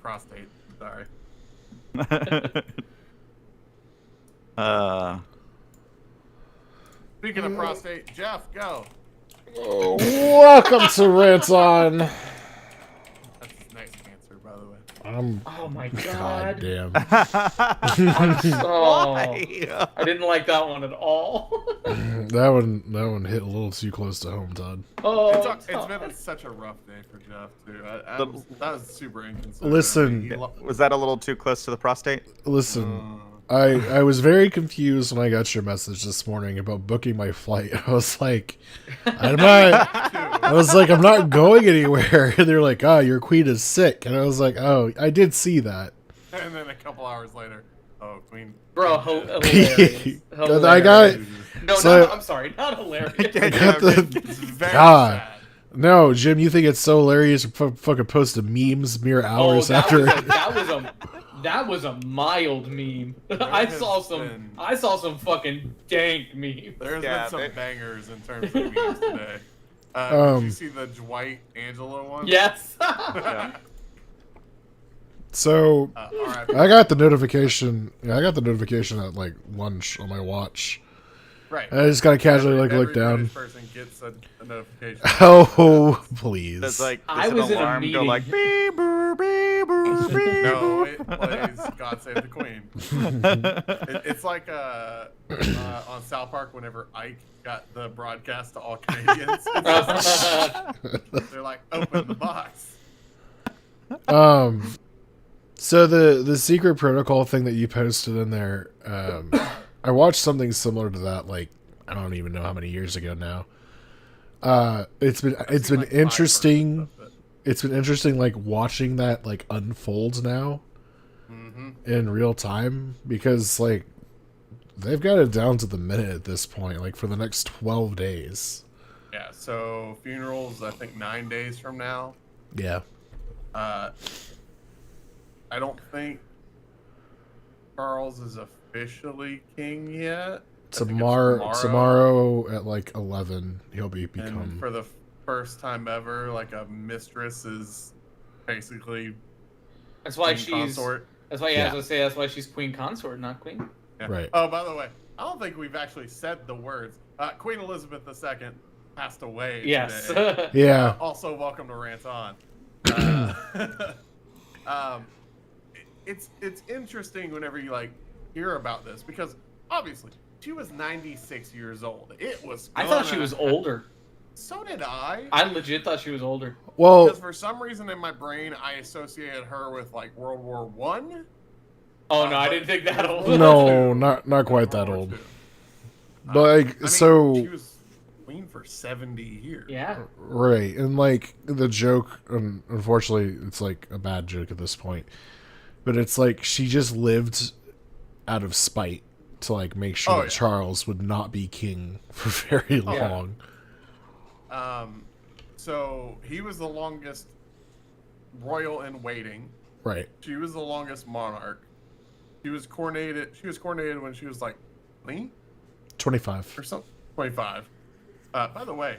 prostate. Sorry. Speaking of prostate, Jeff, go. Welcome to Ranting. That's his next cancer, by the way. Oh my God god. damn. Oh, I didn't like that one at all. That one hit a little too close to home, Todd. Oh, It's been such a rough day for Jeff too. That was super inconsiderate. Listen, Was that a little too close to the prostate? Listen, I was very confused when I got your message this morning about booking my flight. I was like, I'm not going anywhere. And they're like, oh, your queen is sick. And I was like, oh, I did see that. And then a couple hours later, oh, Queen. bro, hilarious. I got No, so- I'm sorry, not hilarious. I got the It's very God. sad. No, Jim, you think it's so hilarious to fucking post memes mere hours after? That was a mild meme. I saw some fucking dank memes. There's been some bangers in terms of memes today. Did you see the Dwight Angelo one? Yes. So R.I.P. I got the notification. Yeah, I got the notification at like lunch on my watch. Right. I just gotta casually Every look down. British person gets a notification. Oh, please. Does I an was in a alarm go meeting. like beep boop beep boop beep? No, it plays "God Save the Queen." It's like on South Park whenever Ike got the broadcast to all Canadians. They're like, "Open the box." So the secret protocol thing that you posted in there, I watched something similar to that. Like I don't even know how many years ago now. It's been like interesting. 5 versions of it. It's been interesting, like watching that like unfolds now in real time because like they've got it down to the minute at this point. Like for the next 12 days. Yeah. So funerals, I think 9 days from now. Yeah. I don't think Charles is officially king yet. I think it's Tomorrow at like 11, he'll become. And for the first time ever, like a mistress is basically That's why queen she's. consort. That's why I was gonna say that's why she's queen consort, not queen. Yeah. Right. Oh, by the way, I don't think we've actually said the words. Queen Elizabeth II passed away. Yes. Today. Yeah. Also, welcome to Rant On. It's interesting whenever you like hear about this because obviously she was 96 years old. It was. I thought she was older. So did I. I legit thought she was older. Well, Because for some reason in my brain I associated her with like World War One. Oh no, I didn't think that old. no, not quite that old. But like, I mean, so she was queen for 70 years. Yeah. right, and like the joke, unfortunately, it's like a bad joke at this point. But it's like she just lived out of spite to like make sure that Charles would not be king for very long. So he was the longest royal in waiting. Right. She was the longest monarch. She was coronated when she was like 20 25. or something. 25. By the way,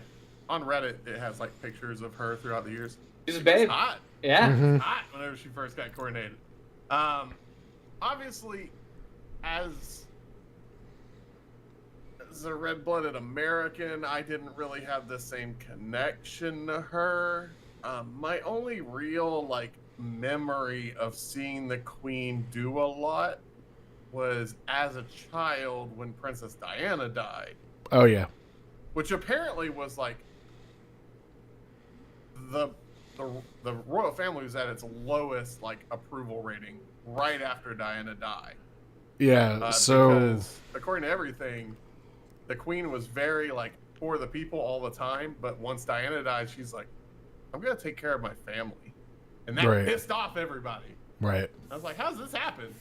on Reddit it has like pictures of her throughout the years. She's a babe. Hot. Yeah. Hot whenever she first got coronated. Obviously, as a red-blooded American, I didn't really have the same connection to her. My only real like memory of seeing the Queen do a lot was as a child when Princess Diana died, Oh yeah. which apparently was like the royal family was at its lowest like approval rating right after Diana died. Yeah. So because according to everything, the Queen was very like for the people all the time, but once Diana died, she's like, I'm gonna take care of my family, and that pissed off everybody. right. I was like, how's this happen?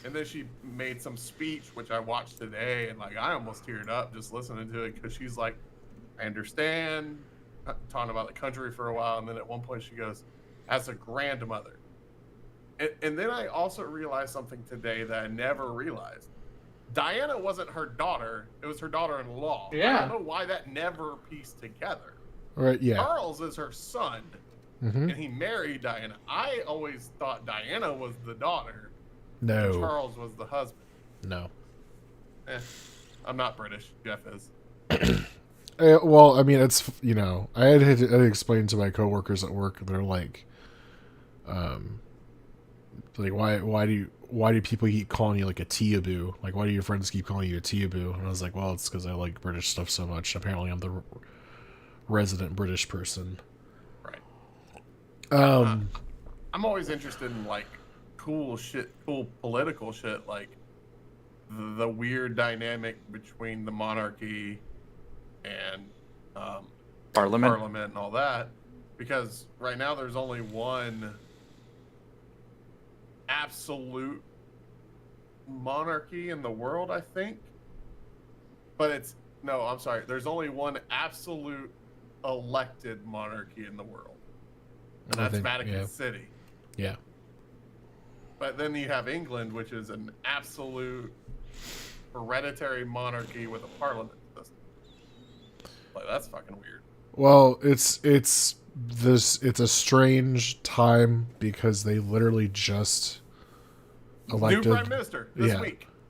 And then she made some speech which I watched today, and like I almost teared up just listening to it because she's like, I understand, talking about the country for a while, and then at one point she goes, as a grandmother. And then I also realized something today that I never realized. Diana wasn't her daughter; it was her daughter-in-law. Yeah. I don't know why that never pieced together. Right. Yeah. Charles is her son, and he married Diana. I always thought Diana was the daughter. No. And Charles was the husband. No. I'm not British. Jeff is. Well, I mean, it's, you know, I had to explain to my coworkers at work, they're like, why do people keep calling you like a Teaboo? Like, why do your friends keep calling you a Teaboo? And I was like, well, it's because I like British stuff so much. Apparently, I'm the resident British person. Right. Um, I'm always interested in like cool political shit, like the weird dynamic between the monarchy and Parliament and all that, because right now there's only one absolute monarchy in the world, I think. But I'm sorry, there's only one absolute elected monarchy in the world, and that's Vatican City. Yeah. But then you have England, which is an absolute hereditary monarchy with a parliament system. Like, that's fucking weird. Well, it's a strange time because they literally just elected new prime minister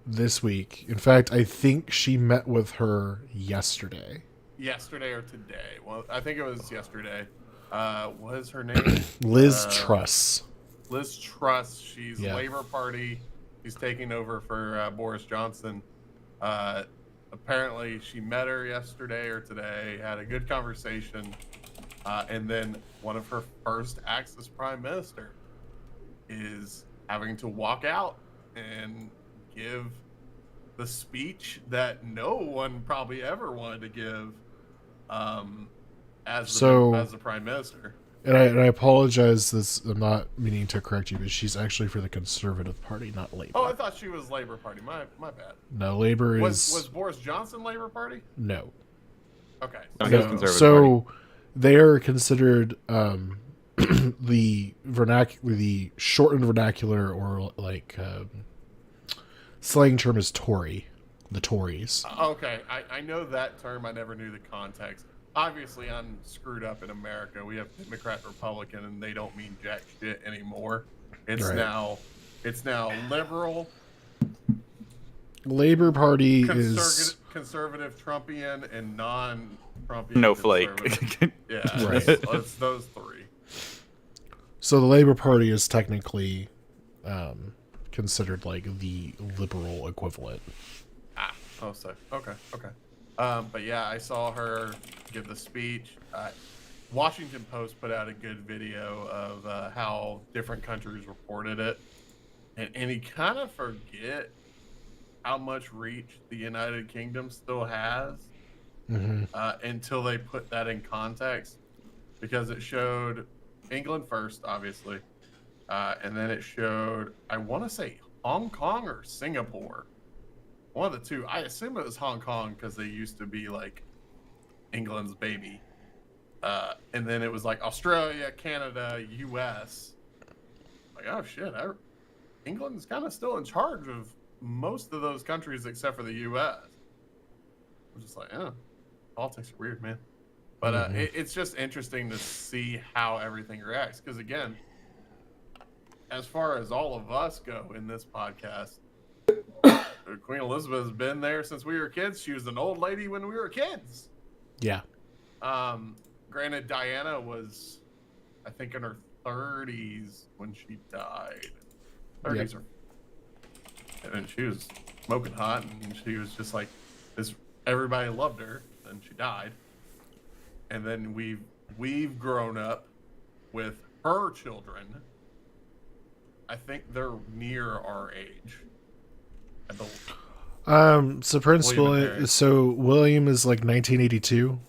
this week. In fact, I think she met with her yesterday. Yesterday or today? Well, I think it was yesterday. What is her name? Liz Truss. Liz Truss. She's Labour Party. She's taking over for Boris Johnson. Apparently, she met her yesterday or today, had a good conversation, and then one of her first acts as prime minister is having to walk out and give the speech that no one probably ever wanted to give as the prime minister. And I apologize. I'm not meaning to correct you, but she's actually for the Conservative Party, not Labour. Oh, I thought she was Labour Party. My bad. No, Labour was Boris Johnson Labour Party? No. Okay. So they are considered the shortened vernacular, or like slang term is Tory. The Tories. Okay, I know that term. I never knew the context. Obviously, I'm screwed up in America. We have Democrat, Republican, and they don't mean jack shit anymore. It's now liberal. Labour Party is conservative, Trumpian, and non-Trumpian. No flake. Yeah, right. It's those three. So the Labour Party is technically considered like the liberal equivalent. Okay. But yeah, I saw her give the speech. Washington Post put out a good video of how different countries reported it, and you kind of forget how much reach the United Kingdom still has until they put that in context, because it showed England first, obviously, and then it showed, I want to say, Hong Kong or Singapore. One of the two. I assume it was Hong Kong because they used to be like England's baby. And then it was like Australia, Canada, US. Like, oh shit, England's kind of still in charge of most of those countries except for the US. I'm just like, politics are weird, man. But it's just interesting to see how everything reacts. Because again, as far as all of us go in this podcast, Queen Elizabeth has been there since we were kids. She was an old lady when we were kids. Yeah. Granted, Diana was, I think, in her 30s when she died. 30s and she was smoking hot, and she was just like this. Everybody loved her, and she died. And then we've grown up with her children. I think they're near our age. So William is like 1982.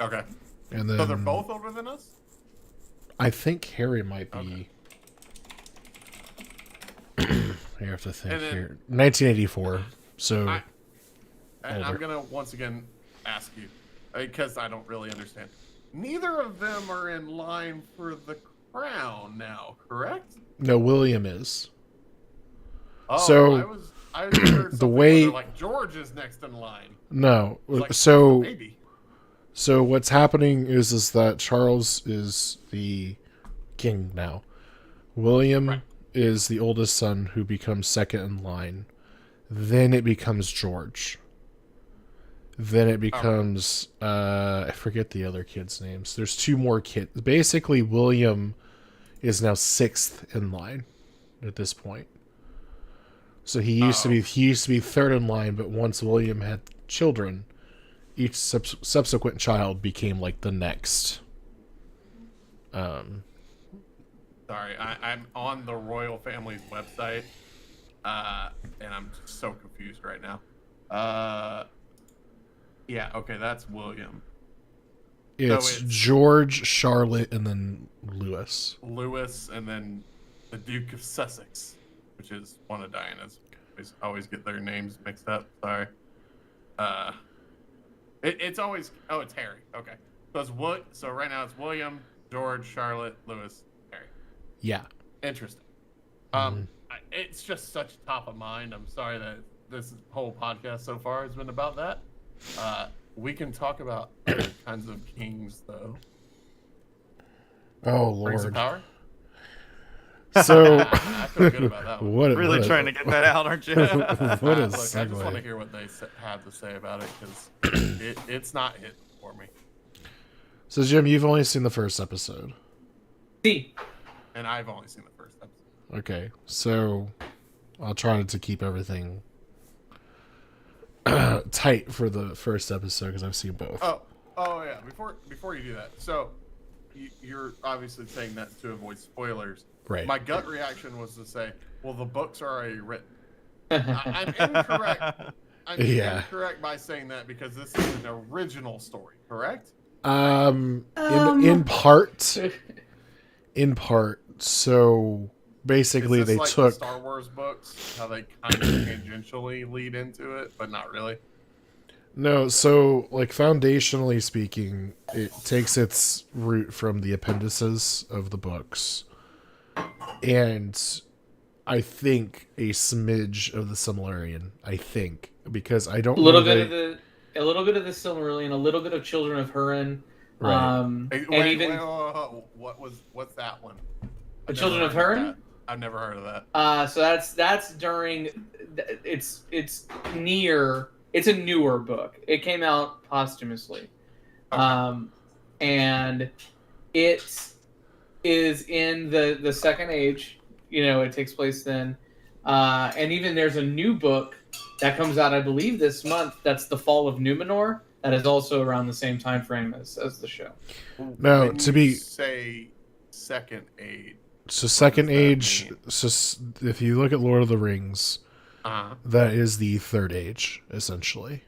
Okay. And then so they're both older than us? I think Harry might be. I have to think here. 1984. So I'm gonna once again ask you, because I don't really understand. Neither of them are in line for the crown now, correct? No, William is. Oh, so I heard the way like George is next in line. No, like, so maybe. So what's happening is that Charles is the king now. William is the oldest son who becomes second in line. Then it becomes George. Then it becomes I forget the other kids' names. There's two more kids. Basically, William is now sixth in line at this point. So he used to be third in line, but once William had children, each subsequent child became like the next. Sorry, I'm on the royal family's website, and I'm just so confused right now. Yeah, okay, that's William. It's George, Charlotte, and then Louis. Louis, and then the Duke of Sussex, which is one of Diana's. I always get their names mixed up. Sorry. It's always it's Harry. Okay, so right now it's William, George, Charlotte, Louis, Harry. Yeah. Interesting. It's just such top of mind. I'm sorry that this whole podcast so far has been about that. We can talk about other kinds of kings, though. Oh, Rings Lord. of Power? So, I feel good about that one. Really trying to get that out, aren't you? What a Look, I just want to segue. hear what they have to say about it, because it's not hitting for me. So, Jim, you've only seen the first episode. See, And I've only seen the first episode. Okay, so I'll try to keep everything tight for the first episode because I've seen both. Oh yeah. Before you do that, so you're obviously saying that to avoid spoilers. Right. My gut reaction was to say, well, the books are already written. I'm incorrect. I'm incorrect by saying that because this is an original story, correct? In part. So basically, Is this they like took the Star Wars books, how they kind of tangentially lead into it, but not really. No, so like foundationally speaking, it takes its root from the appendices of the books, and I think a smidge of the Silmarillion. I think because I don't a little know bit of the Silmarillion, a little bit of Children of Hurin. Right. Wait, what's that one? The Children of Hurin? I've never heard of that. So that's during. It's near. It's a newer book. It came out posthumously, Okay. and it is in the Second Age. You know, it takes place then, and even there's a new book that comes out, I believe, this month. That's The Fall of Numenor. That is also around the same time frame as the show. No, When to you be say Second Age. so Second does that Age. mean? So if you look at Lord of the Rings, Uh-huh. that is the Third Age essentially.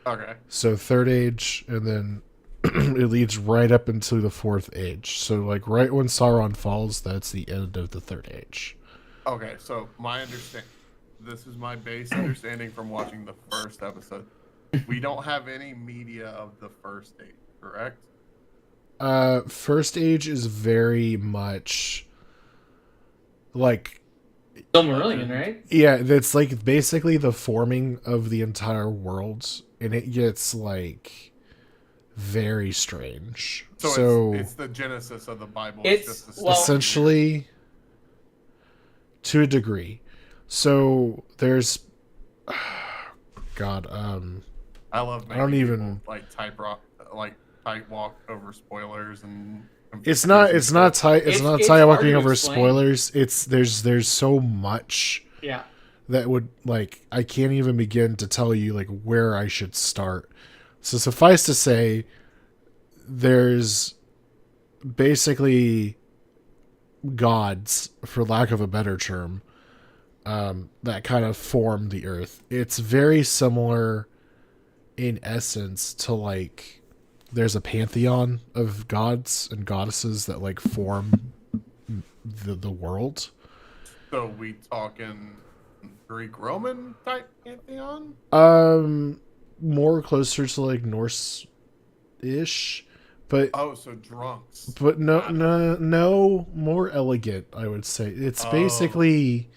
Okay. So Third Age, and then it leads right up into the Fourth Age. So like right when Sauron falls, that's the end of the Third Age. Okay, so this is my base understanding from watching the first episode. We don't have any media of the first age, correct? First Age is very much like Silmarillion, right? yeah, that's like basically the forming of the entire world, and it gets like very strange. So it's the genesis of the Bible. It's- just well- essentially to a degree. So there's God, I love. I don't making even- people, tight walk over spoilers and. it's not tight. It's not It's tight hard walking to over explain. spoilers. It's there's so much Yeah. that would like I can't even begin to tell you like where I should start. So suffice to say, there's basically gods, for lack of a better term, that kind of form the earth. It's very similar in essence to like there's a pantheon of gods and goddesses that like form the world. So we talking Greek Roman type pantheon? More closer to like Norse ish, but Oh, so drunks. no, more elegant. I would say it's basically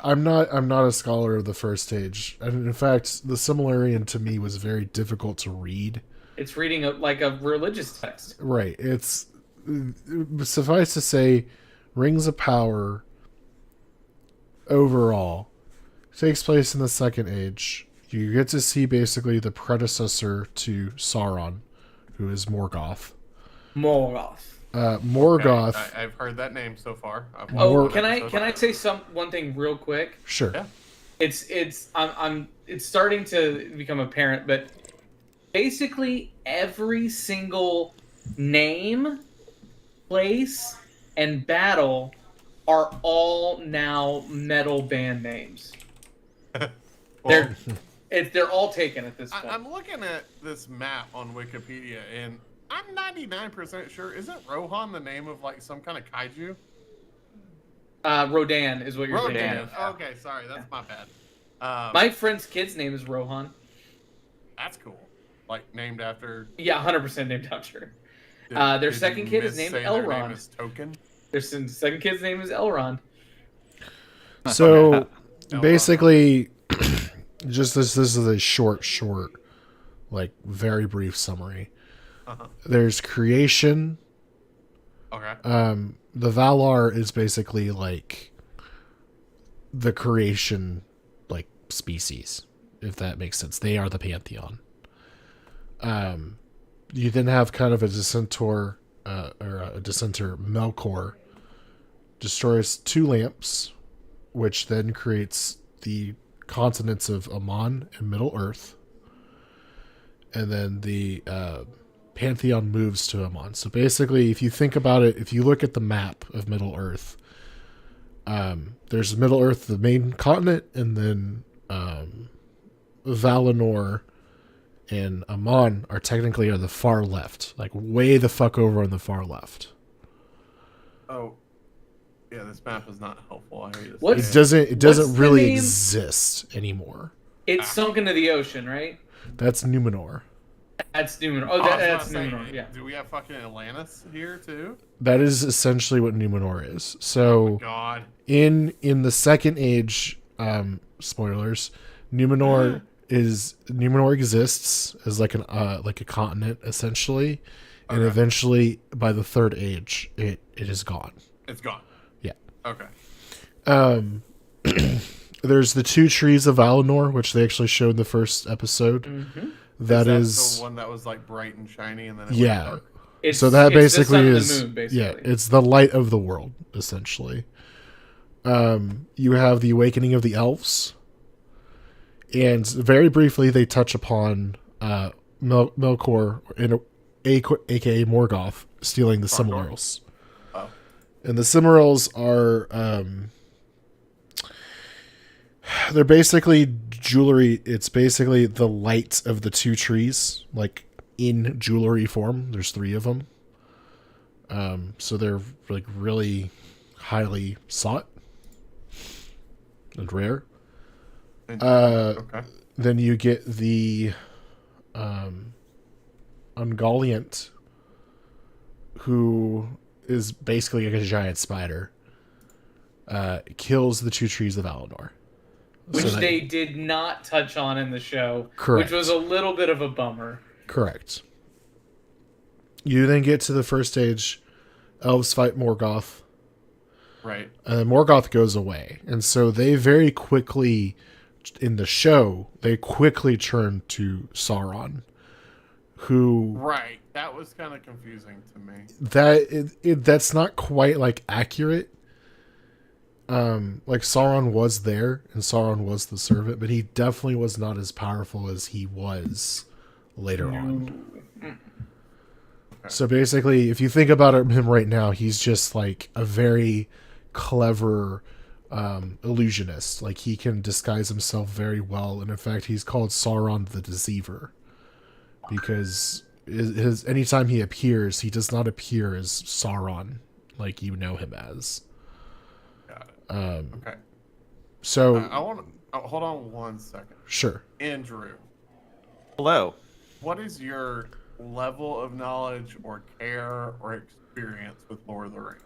I'm not a scholar of the first age, and in fact, the Silmarillion to me was very difficult to read. It's reading like a religious text. Right. It's suffice to say, Rings of Power overall takes place in the Second Age. You get to see basically the predecessor to Sauron, who is Morgoth. Morgoth. Morgoth. Okay, I've heard that name so far. Oh, can I say one thing real quick? Sure. Yeah. It's starting to become apparent, but basically every single name, place, and battle are all now metal band names. Well, They're all taken at this point. I'm looking at this map on Wikipedia, and I'm 99% sure. Isn't Rohan the name of like some kind of kaiju? Rodan is what you're thinking Rodan. of. Okay, sorry, that's my bad. My friend's kid's name is Rohan. That's cool. Like named after. Yeah, 100% named after. Their second kid is named Elrond. Their name Elrond. is Token. Their second kid's name is Elrond. So basically, just this is a short, like very brief summary. Uh-huh. There's creation. Okay. The Valar is basically like the creation, like species, if that makes sense. They are the pantheon. You then have kind of a dissenter, Melkor, destroys 2 lamps, which then creates the continents of Aman and Middle Earth. And then the pantheon moves to Aman. So basically, if you think about it, if you look at the map of Middle Earth, there's Middle Earth, the main continent, and then Valinor and Aman are technically on the far left, like way the fuck over on the far left. Oh, yeah. This map is not helpful. I hate to What's- say It doesn't What's the really name? exist anymore. It's sunk into the ocean, right? That's Numenor. That's Numenor. Oh, Oh, I was that's about to Numenor. say, Yeah. Do we have fucking Atlantis here too? That is essentially what Numenor is. So God. in the Second Age, spoilers, Numenor exists as like a continent essentially, and Okay. eventually by the Third Age, it is gone. It's gone. Yeah. Okay. There's the 2 trees of Valinor, which they actually showed in the first episode. Mm-hmm. That Is is the one that was like bright and shiny, and then it yeah. went dark? So that basically the sun is and the moon, basically. yeah, it's the light of the world essentially. You have the awakening of the elves, and very briefly they touch upon Melkor, aka Morgoth, stealing the Silmarils. Oh. And the Silmarils are they're basically jewelry. It's basically the light of the 2 trees, like in jewelry form. There's 3 of them. So they're like really highly sought and rare. Okay. Then you get the Ungoliant, who is basically like a giant spider. Kills the 2 trees of Valinor. Which So they did not touch on in the show. Correct. Which was a little bit of a bummer. Correct. You then get to the first stage. Elves fight Morgoth. Right. And then Morgoth goes away. And so they very quickly, in the show, they quickly turn to Sauron. Who... Right. That was kind of confusing to me. That's not quite, like, accurate. Like, Sauron was there, and Sauron was the servant, but he definitely was not as powerful as he was later on. So basically, if you think about him right now, he's just like a very clever illusionist. Like he can disguise himself very well, and in fact, he's called Sauron the Deceiver because his anytime he appears, he does not appear as Sauron like you know him as. Got it. Okay. So I want to hold on one second. sure. Andrew, Hello. what is your level of knowledge or care or experience with Lord of the Rings?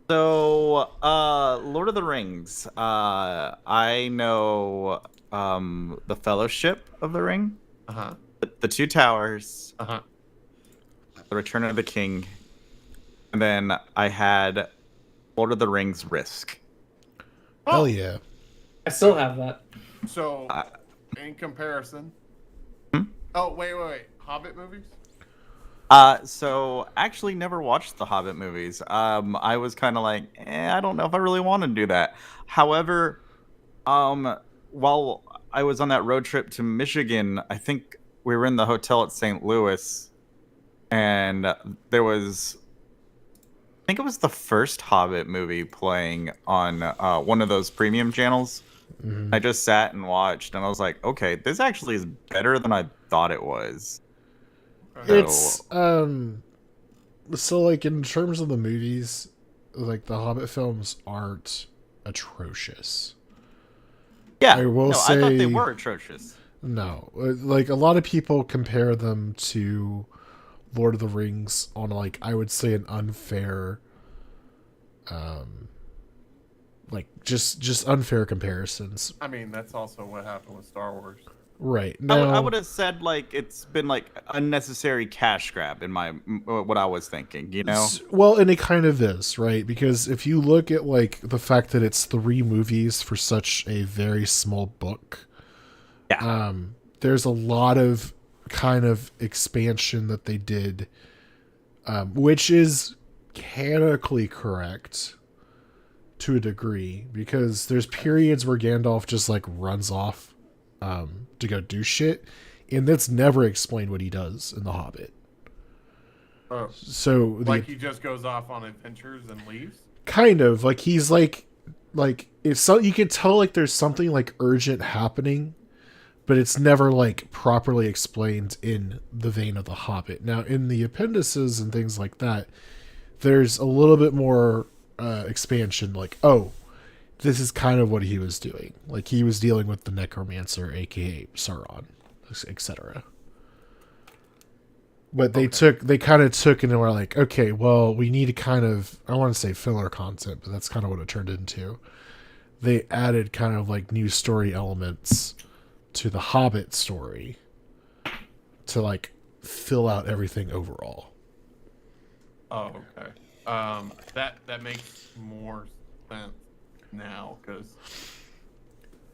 So, Lord of the Rings. I know the Fellowship of the Ring, Uh-huh. the Two Towers, Uh-huh. the Return of the King, and then I had Lord of the Rings Risk. Hell Oh, yeah. I still have that. so Uh, in comparison. Hmm? Oh, wait. Hobbit movies? So actually never watched the Hobbit movies. I was kind of like, I don't know if I really want to do that. However, while I was on that road trip to Michigan, I think we were in the hotel at St. Louis, and there was, I think it was the first Hobbit movie playing on one of those premium channels. Mhm. I just sat and watched, and I was like, okay, this actually is better than I thought it was. Okay. It's so like in terms of the movies, like the Hobbit films aren't atrocious. Yeah, I will no, I thought they say were atrocious. no. Like a lot of people compare them to Lord of the Rings on like I would say an unfair like just unfair comparisons. I mean, that's also what happened with Star Wars. Right. I Now would have said like it's been like unnecessary cash grab in my what I was thinking, you know? well, and it kind of is, right? Because if you look at like the fact that it's 3 movies for such a very small book, Yeah. there's a lot of kind of expansion that they did, which is canonically correct to a degree, because there's periods where Gandalf just like runs off to go do shit, and that's never explained what he does in The Hobbit. Oh, So like he just goes off on adventures and leaves? kind of like he's like if so you could tell like there's something like urgent happening, but it's never like properly explained in the vein of The Hobbit. Now in the appendices and things like that, there's a little bit more expansion, like, oh, this is kind of what he was doing. Like he was dealing with the necromancer, aka Sauron, etc. But they kind of took and were like, okay, well, we need to kind of, I don't want to say filler content, but that's kind of what it turned into. They added kind of like new story elements to the Hobbit story to like fill out everything overall. Oh, okay. That makes more sense now, because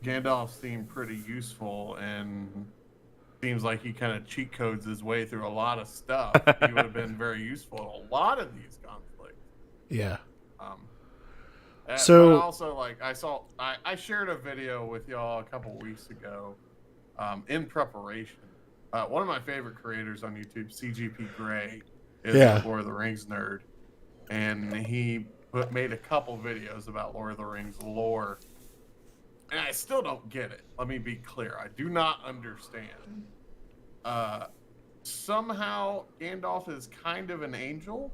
Gandalf seemed pretty useful and seems like he kind of cheat codes his way through a lot of stuff. He would have been very useful in a lot of these conflicts. Yeah. So but also, like, I shared a video with y'all a couple weeks ago in preparation. One of my favorite creators on YouTube, CGP Grey, is a Lord of the Rings nerd, and he made a couple videos about Lord of the Rings lore, and I still don't get it. Let me be clear. I do not understand. Somehow Gandalf is kind of an angel.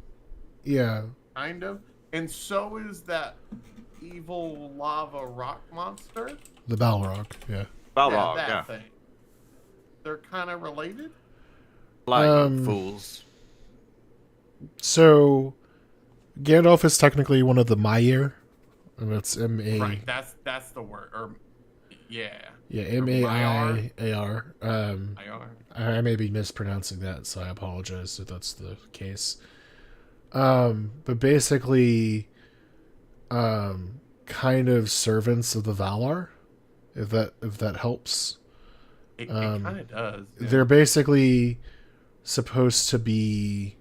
Yeah. Kind of. And so is that evil lava rock monster. The Balrog, yeah. Balrog, that thing. They're kind of related? Like fools. So Gandalf is technically one of the Maiar, and that's M-A... Right, that's the word. Or, yeah. Yeah, M-A-I-A-R. Maiar. I may be mispronouncing that, so I apologize if that's the case. But basically, kind of servants of the Valar, if that helps. It kind of does. Yeah. They're basically supposed to be,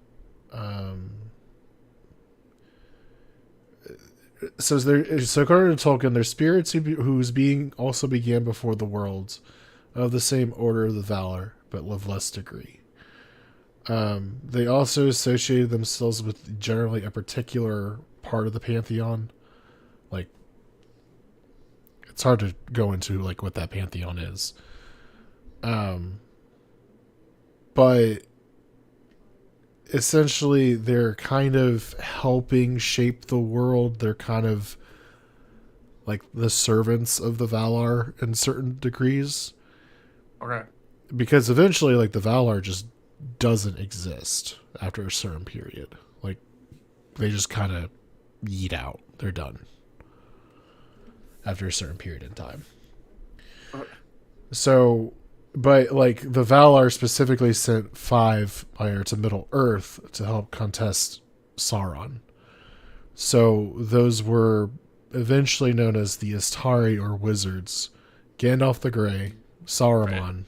so according to Tolkien, they're spirits whose being also began before the worlds, of the same order of the Valar, but of less degree. They also associated themselves with generally a particular part of the pantheon. Like, it's hard to go into like what that pantheon is. But essentially they're kind of helping shape the world. They're kind of like the servants of the Valar in certain degrees. Okay. Because eventually, like, the Valar just doesn't exist after a certain period. Like, they just kind of yeet out. They're done after a certain period in time. So, but like the Valar specifically sent 5 Fire to Middle Earth to help contest Sauron. So those were eventually known as the Istari or Wizards. Gandalf the Grey, Saruman,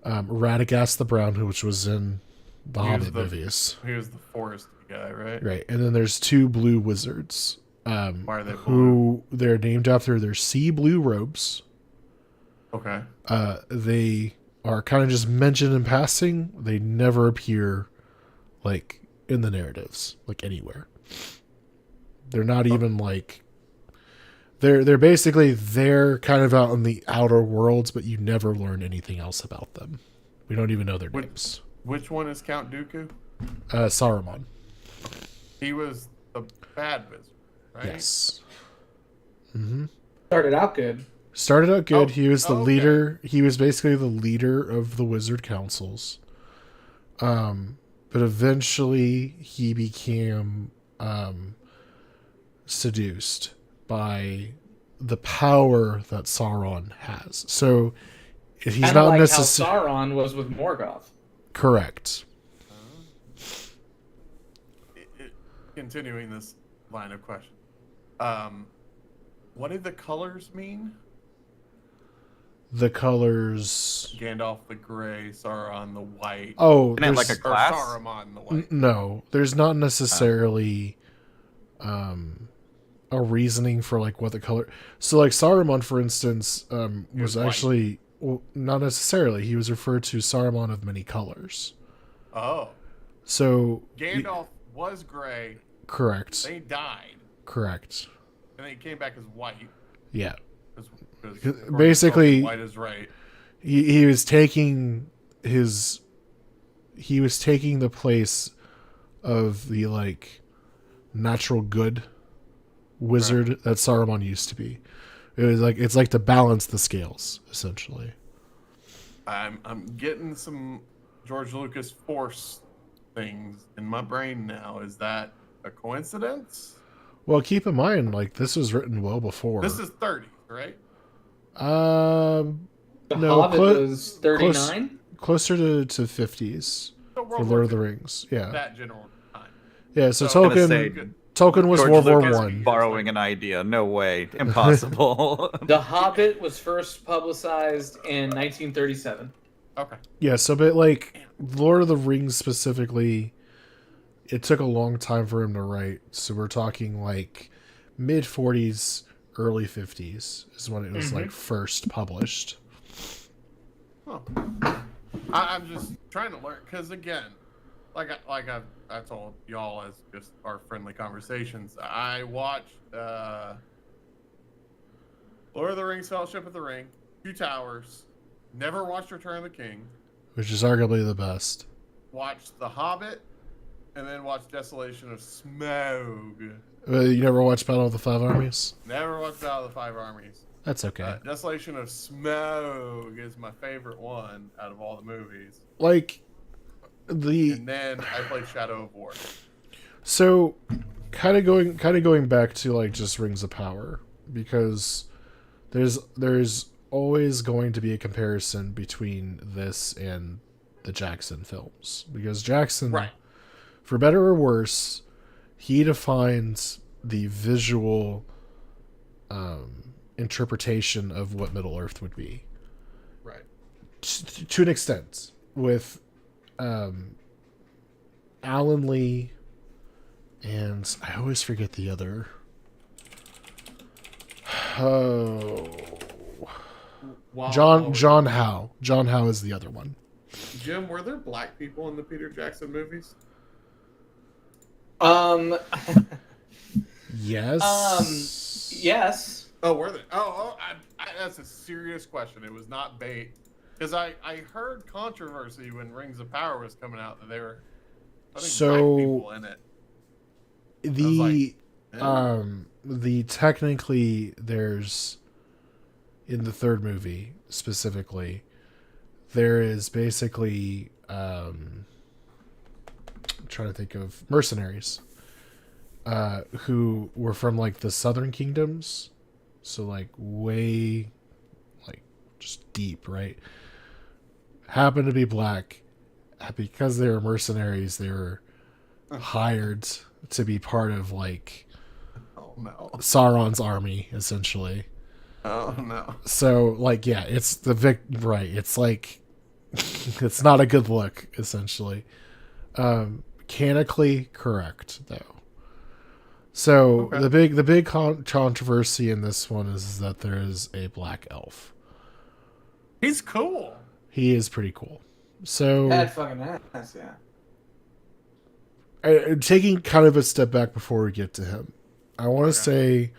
Radagast the Brown, which was in the Hobbit movies. He was the forest guy, right? Right, and then there's 2 blue wizards. Why are they blue? Who they're named after their sea blue robes. Okay. They are kind of just mentioned in passing. They never appear like in the narratives, like anywhere. They're not even like they're basically they're kind of out in the outer worlds, but you never learn anything else about them. We don't even know their names. Which one is Count Dooku? Saruman. He was the bad wizard, right? Yes. Mm-hmm. Started out good. He was the leader. He was basically the leader of the wizard councils. But eventually he became seduced by the power that Sauron has. So if he's Kinda not like necessarily how Sauron was with Morgoth. correct. Continuing this line of question, what did the colors mean? The colors. Gandalf the gray, Sauron the white. Oh, Isn't it like a Or class? Saruman the white. No, there's not necessarily a reasoning for like what the color. So like Saruman, for instance, was white. actually not necessarily. He was referred to Saruman of many colors. Oh. So Gandalf was gray. correct. Then he died. Correct. And then he came back as white. Yeah. Because Basically, white is right. he was taking his. He was taking the place of the like natural good wizard that Saruman used to be. It was like it's like to balance the scales essentially. I'm getting some George Lucas Force things in my brain now. Is that a coincidence? Well, keep in mind, like this was written well before. This is 30, right? The No, Hobbit was 39. Closer to 50s So for World Lord War of the II, Rings. Yeah, that general time. yeah. So So- Gonna say, Tolkien was George World War Lucas One. borrowing an idea. No way. Impossible. The Hobbit was first publicized in 1937. Okay. Yeah, so but like Lord of the Rings specifically, it took a long time for him to write. So we're talking like mid 40s, early 50s is when it was like first published. Huh. I'm just trying to learn because again, I told y'all as just our friendly conversations. I watched Lord of the Rings, Fellowship of the Ring, Two Towers. Never watched Return of the King. Which is arguably the best. Watched The Hobbit, and then watched Desolation of Smaug. You never watched Battle of the Five Armies? Never watched Battle of the Five Armies. That's okay. Desolation of Smaug is my favorite one out of all the movies. Like And then I played Shadow of War. so kind of going back to like just Rings of Power, because there's always going to be a comparison between this and the Jackson films, because Jackson, Right. for better or worse, he defines the visual interpretation of what Middle Earth would be. Right. To an extent, with Alan Lee, and I always forget the other. Oh, Wow. John Howe. John Howe is the other one. Jim, were there black people in the Peter Jackson movies? Yes. Yes. Oh, were they? That's a serious question. It was not bait. Because I heard controversy when Rings of Power was coming out that they were putting black people in it. The technically there's in the third movie specifically, there is basically I'm trying to think of mercenaries. who were from like the southern kingdoms, so like way, like just deep, right? Happened to be black. Because they were mercenaries, they were hired to be part of like Oh no. Sauron's army, essentially. Oh no. So like, yeah, it's the right. It's like it's not a good look, essentially. Mechanically correct though. So Okay. the big controversy in this one is that there is a black elf. He's cool. He is pretty cool. So That fucking ass, yeah. taking kind of a step back before we get to him, I want to say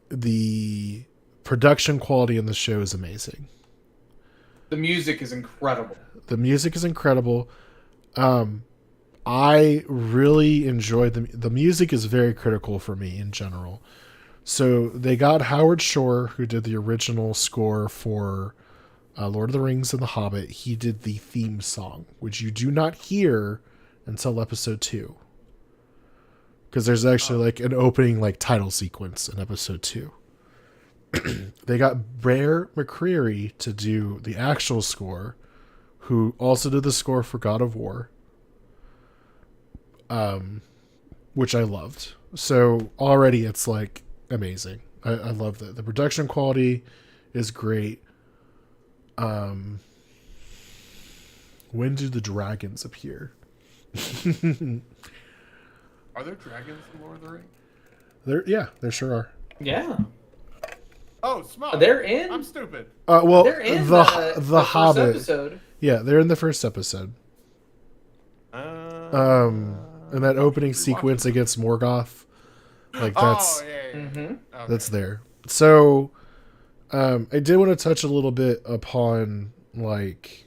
the production quality in the show is amazing. The music is incredible. The music is incredible. I really enjoyed the music is very critical for me in general. So they got Howard Shore, who did the original score for Lord of the Rings and The Hobbit. He did the theme song, which you do not hear until episode 2. Because there's actually like an opening like title sequence in episode 2. They got Bear McCreary to do the actual score, who also did the score for God of War, which I loved. So already it's like amazing. I love that. The production quality is great. When do the dragons appear? Are there dragons in Lord of the Rings? There sure are. Yeah. Oh, smart. They're in. I'm stupid. Well, They're in the first Hobbit. episode. Yeah, they're in the first episode. In that opening sequence against Morgoth, like that's that's there. So, I did want to touch a little bit upon like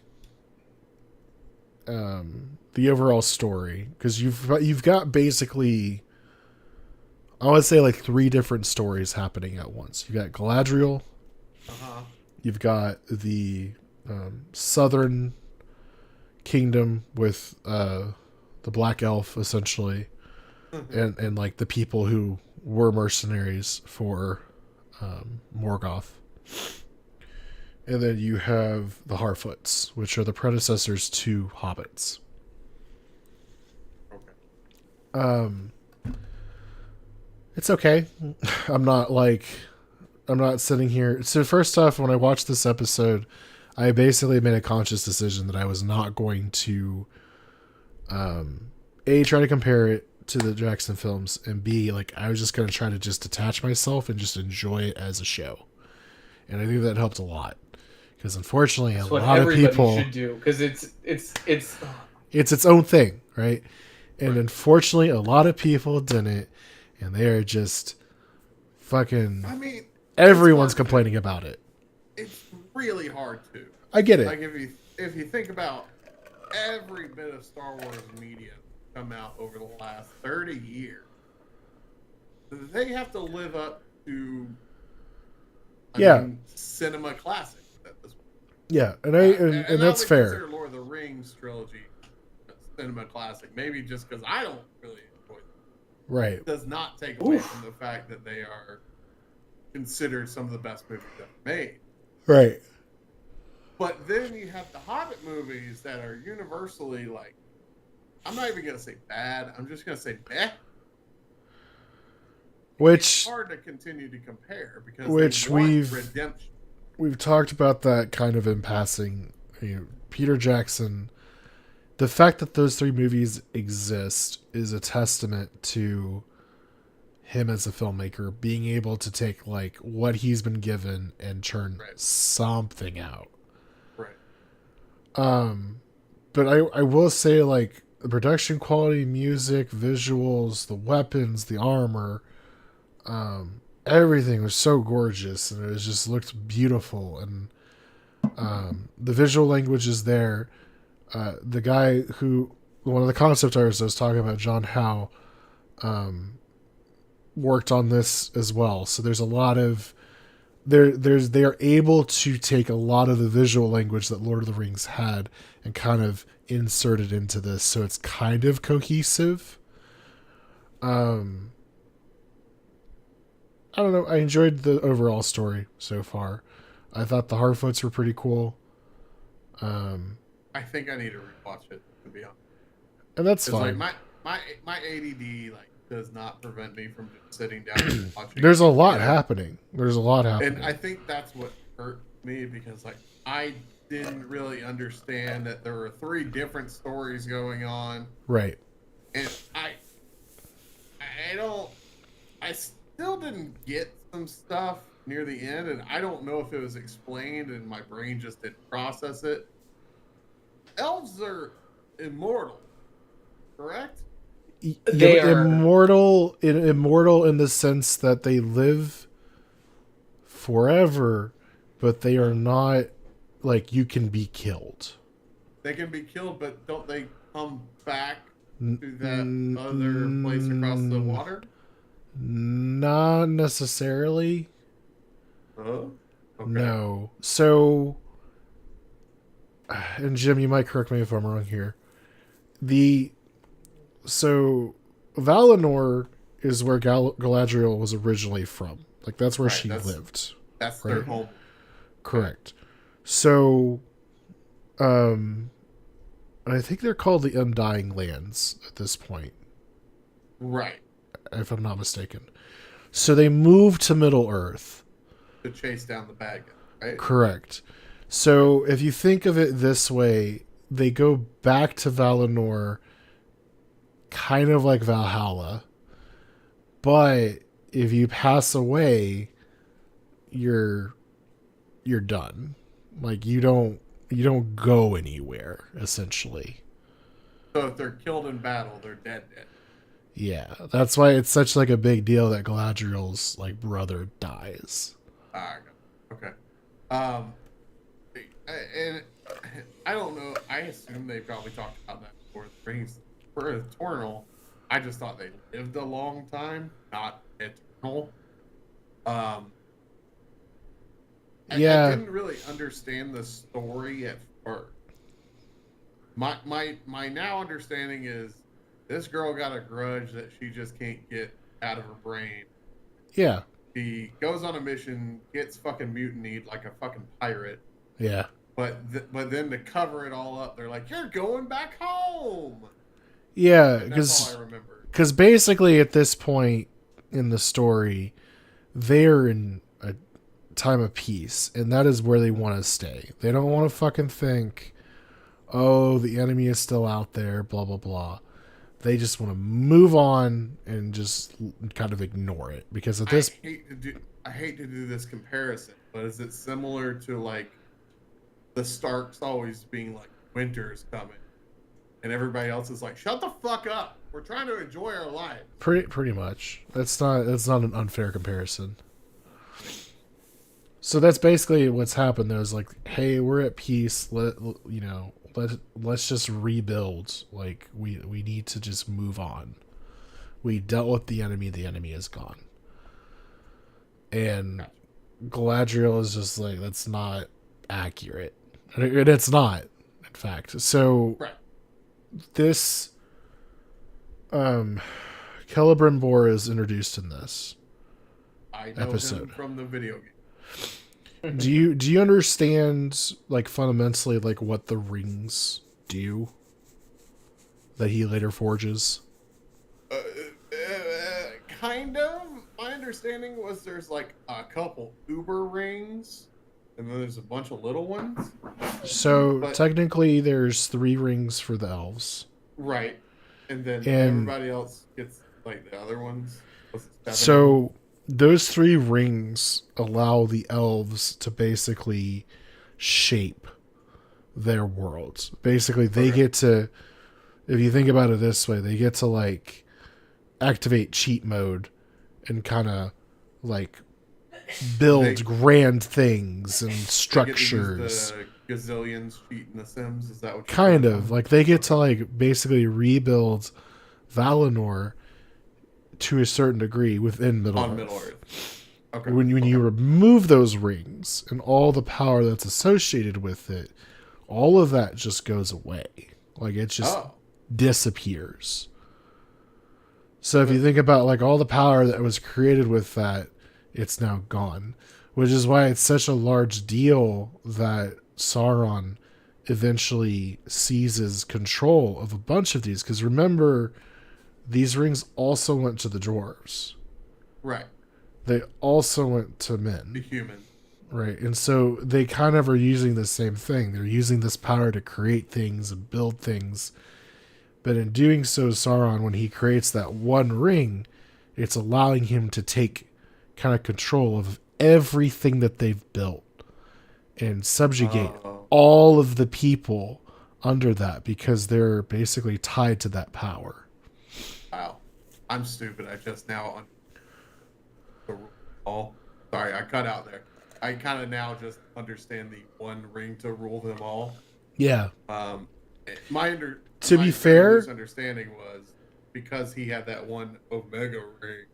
the overall story, because you've got basically, I want to say like 3 different stories happening at once. You've got Galadriel. You've got the southern kingdom with the black elf, essentially, and like the people who were mercenaries for Morgoth. And then you have the Harfoots, which are the predecessors to hobbits. It's okay. I'm not sitting here. So first off, when I watched this episode, I basically made a conscious decision that I was not going to A, try to compare it to the Jackson films, and B, like I was just going to try to just detach myself and just enjoy it as a show. And I think that helped a lot, because unfortunately That's a what lot of everybody people should do, because it's it's its own thing, right? And unfortunately a lot of people didn't, and they are just fucking, I mean, everyone's complaining about it. It's really hard to. I get it. Like if you think about every bit of Star Wars media come out over the last 30 years, they have to live up to I mean, cinema classics at this point. Yeah, and that's fair. Consider Lord of the Rings trilogy a cinema classic, maybe just because I don't really enjoy them. Right. It does not take away from the fact that they are considered some of the best movies ever made. Right. But then you have the Hobbit movies that are universally like, I'm not even gonna say bad. I'm just gonna say meh. Which it's hard to continue to compare because redemption. We've talked about that kind of in passing. You know, Peter Jackson. The fact that those 3 movies exist is a testament to him as a filmmaker being able to take like what he's been given and churn something out. Right. But I will say, like, the production quality, music, visuals, the weapons, the armor, everything was so gorgeous, and it just looked beautiful, and the visual language is there. The guy who, one of the concept artists I was talking about, John Howe, worked on this as well. So there's a lot of they are able to take a lot of the visual language that Lord of the Rings had and kind of insert it into this, so it's kind of cohesive. I don't know. I enjoyed the overall story so far. I thought the Harfoots were pretty cool. I think I need to rewatch it, to be honest. And that's Like fine. my ADD like does not prevent me from just sitting down and watching. There's a lot happening. There's a lot happening. And I think that's what hurt me, because like I didn't really understand that there were 3 different stories going on. Right. And I still didn't get some stuff near the end, and I don't know if it was explained and my brain just didn't process it. Elves are immortal, correct? They are immortal in the sense that they live forever, but they are not like you can be killed. They can be killed, but don't they come back to that other place across the water? Not necessarily. Oh, okay. No. So, and Jim, you might correct me if I'm wrong here. So Valinor is where Galadriel was originally from. Like that's where she lived. That's their home. Correct. So, and I think they're called the Undying Lands at this point. Right. If I'm not mistaken. So they moved to Middle Earth to chase down the bad guy, right? Correct. So if you think of it this way, they go back to Valinor kind of like Valhalla. But if you pass away, you're done. Like you don't go anywhere, essentially. So if they're killed in battle, they're dead. Yeah, that's why it's such like a big deal that Galadriel's like brother dies. Okay. And I don't know. I assume they probably talked about that before the rings for eternal. I just thought they lived a long time, not eternal. I didn't really understand the story at first. My now understanding is this girl got a grudge that she just can't get out of her brain. Yeah. She goes on a mission, gets fucking mutinied like a fucking pirate. Yeah. But then to cover it all up, they're like, "You're going back home." Yeah, that's all I remember. Because basically at this point in the story, they're in a time of peace, and that is where they want to stay. They don't want to fucking think, "Oh, the enemy is still out there," blah blah blah. They just want to move on and just kind of ignore it, because at this I hate to do this comparison, but is it similar to like the Starks always being like, "Winter's coming," and everybody else is like, "Shut the fuck up! We're trying to enjoy our lives." Pretty much. That's not an unfair comparison. So that's basically what's happened. Though is like, hey, we're at peace. Let's just rebuild. Like we need to just move on. We dealt with the enemy. The enemy is gone. And Galadriel is just like, that's not accurate. And it's not, in fact. So this Celebrimbor is introduced in this episode. Him from the video game. Do you understand, like, fundamentally, like, what the rings do that he later forges? Kind of. My understanding was there's like a couple uber rings, and then there's a bunch of little ones. So technically, there's 3 rings for the elves. Right, and then everybody else gets like the other ones. So those 3 rings allow the elves to basically shape their worlds. Basically, they get to, if you think about it this way, they get to like activate cheat mode and kind of like build grand things and structures. They get to use the gazillions cheat in The Sims. Is that what? Kind of like they get to like basically rebuild Valinor to a certain degree within Middle Earth. Okay. When you remove those rings and all the power that's associated with it, all of that just goes away. Like it just disappears. So if you think about like all the power that was created with that, it's now gone. Which is why it's such a large deal that Sauron eventually seizes control of a bunch of these. Because remember, these rings also went to the dwarves. Right. They also went to The men. human. Right. And so they kind of are using the same thing. They're using this power to create things and build things. But in doing so, Sauron, when he creates that one ring, it's allowing him to take kind of control of everything that they've built and subjugate all of the people under that because they're basically tied to that power. Wow. I'm stupid. I just now... Sorry, I cut out there. I kind of now just understand the one ring to rule them all. Yeah. To be fair, misunderstanding was because he had that one Omega ring.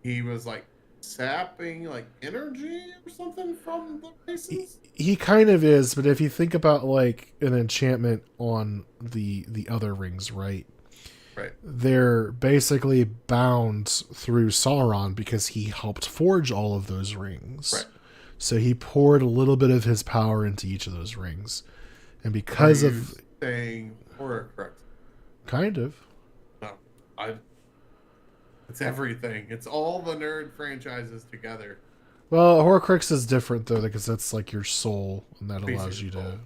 He was like sapping like energy or something from the races. He kind of is, but if you think about like an enchantment on the other rings, right? Right. They're basically bound through Sauron because he helped forge all of those rings. Right. So he poured a little bit of his power into each of those rings. And because of saying horror correct. Kind of. No. It's everything. It's all the nerd franchises together. Well, Horcrux is different though, because that's like your soul, and that Basically allows you to,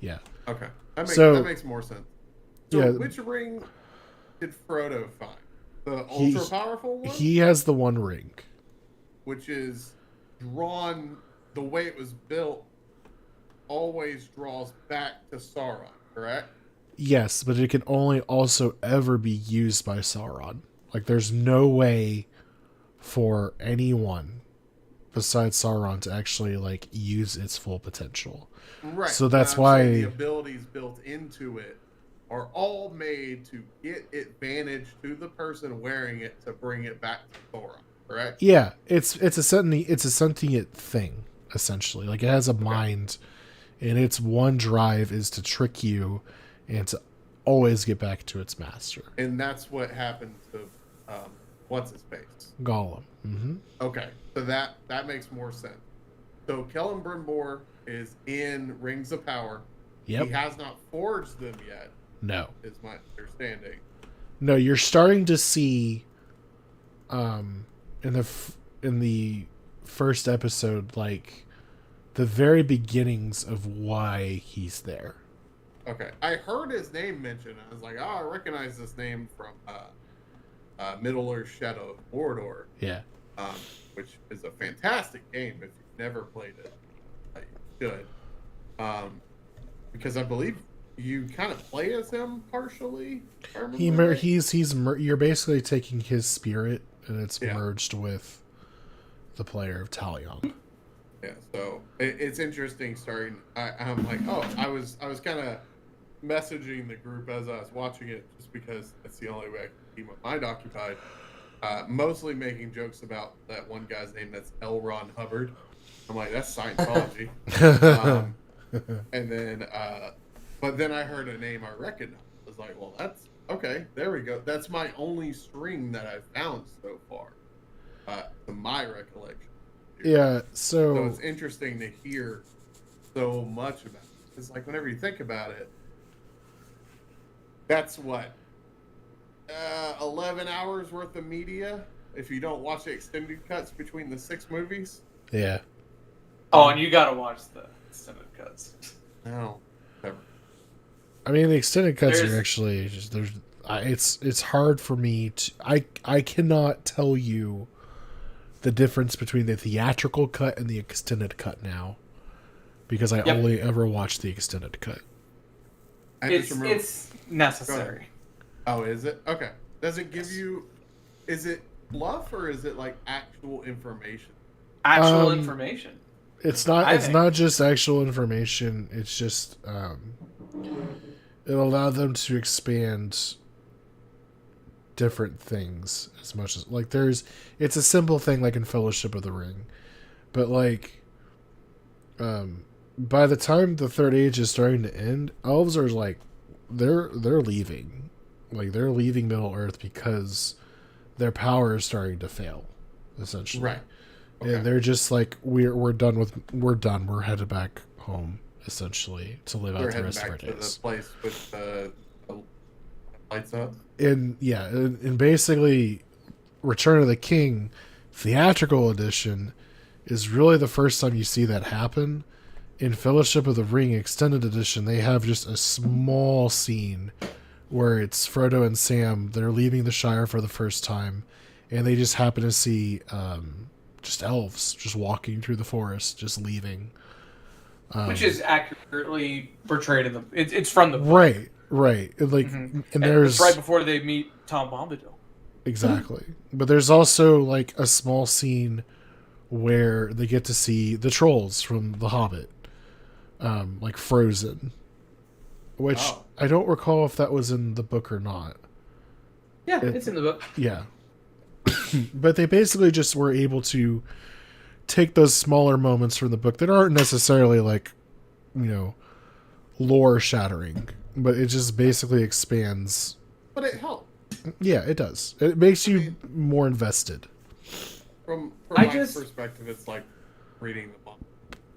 yeah. Okay, that makes more sense. So, yeah, which ring did Frodo find? The ultra powerful one. He has the one ring, which is drawn the way it was built. Always draws back to Sauron, correct? Yes, but it can only also ever be used by Sauron. Like, there's no way for anyone besides Sauron to actually like use its full potential. Right. So that's why the abilities built into it are all made to get advantage to the person wearing it to bring it back to Sauron. Correct? Yeah, it's a sentient thing essentially. Like it has a mind, and its one drive is to trick you and to always get back to its master. And that's what happened to what's his face? Gollum. Mm-hmm. Okay, so that makes more sense. So Celebrimbor is in Rings of Power. Yep. He has not forged them yet. No. Is my understanding. No, you're starting to see in the first episode like the very beginnings of why he's there. Okay. I heard his name mentioned. I was like, oh, I recognize this name from Middle-earth Shadow of Mordor. Yeah. Which is a fantastic game. If you've never played it, you should. Because I believe you kind of play as him partially. You're basically taking his spirit and it's merged with the player of Talion. Yeah, so it's interesting starting. I'm like, oh, I was kind of messaging the group as I was watching it just because that's the only way I can keep my mind occupied. Mostly making jokes about that one guy's name that's L. Ron Hubbard. I'm like, that's Scientology. And then, but then I heard a name I recognized. I was like, well, that's okay. There we go. That's my only string that I've found so far, to my recollection. Yeah, so it's interesting to hear so much about it. It's like whenever you think about it, that's what 11 hours worth of media if you don't watch the extended cuts between the 6 movies. Yeah. Oh, and you gotta watch the extended cuts. No, never. I mean, the extended cuts are actually just it's hard for me to I cannot tell you the difference between the theatrical cut and the extended cut now because I only ever watched the extended cut. It's necessary. Oh, is it? Okay. Does it give you... Is it fluff or is it like actual information? Actual information. It's not just actual information. It's just it'll allow them to expand different things as much as like it's a simple thing like in Fellowship of the Ring, but like by the time the Third Age is starting to end, elves are like they're leaving. Like they're leaving Middle Earth because their power is starting to fail, essentially. Right. Okay. And they're just like we're done. We're headed back home, essentially, to live out the rest of our to days. the place with the lights up. And basically, Return of the King, theatrical edition, is really the first time you see that happen. In Fellowship of the Ring extended edition, they have just a small scene where it's Frodo and Sam. They're leaving the Shire for the first time, and they just happen to see just elves just walking through the forest, just leaving. Which is accurately portrayed in the. It's from the book. Right. Like, and there's it's right before they meet Tom Bombadil. Exactly, but there's also like a small scene where they get to see the trolls from The Hobbit, like frozen, which I don't recall if that was in the book or not. Yeah, it's in the book. Yeah. But they basically just were able to take those smaller moments from the book that aren't necessarily like, lore shattering, but it just basically expands. But it helped. Yeah, it does. It makes you more invested. From my perspective, it's like reading the book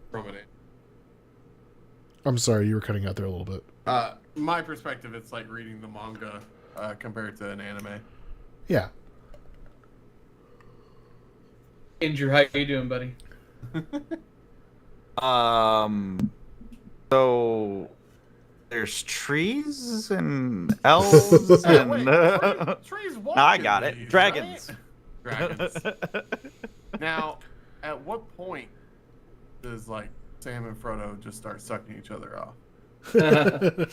from it. I'm sorry, you were cutting out there a little bit. My perspective, it's like reading the manga compared to an anime. Yeah. Andrew, how you doing, buddy? So there's trees and elves and trees walk. I got it. Dragons. Right? Dragons. Now, at what point does like Sam and Frodo just start sucking each other off? The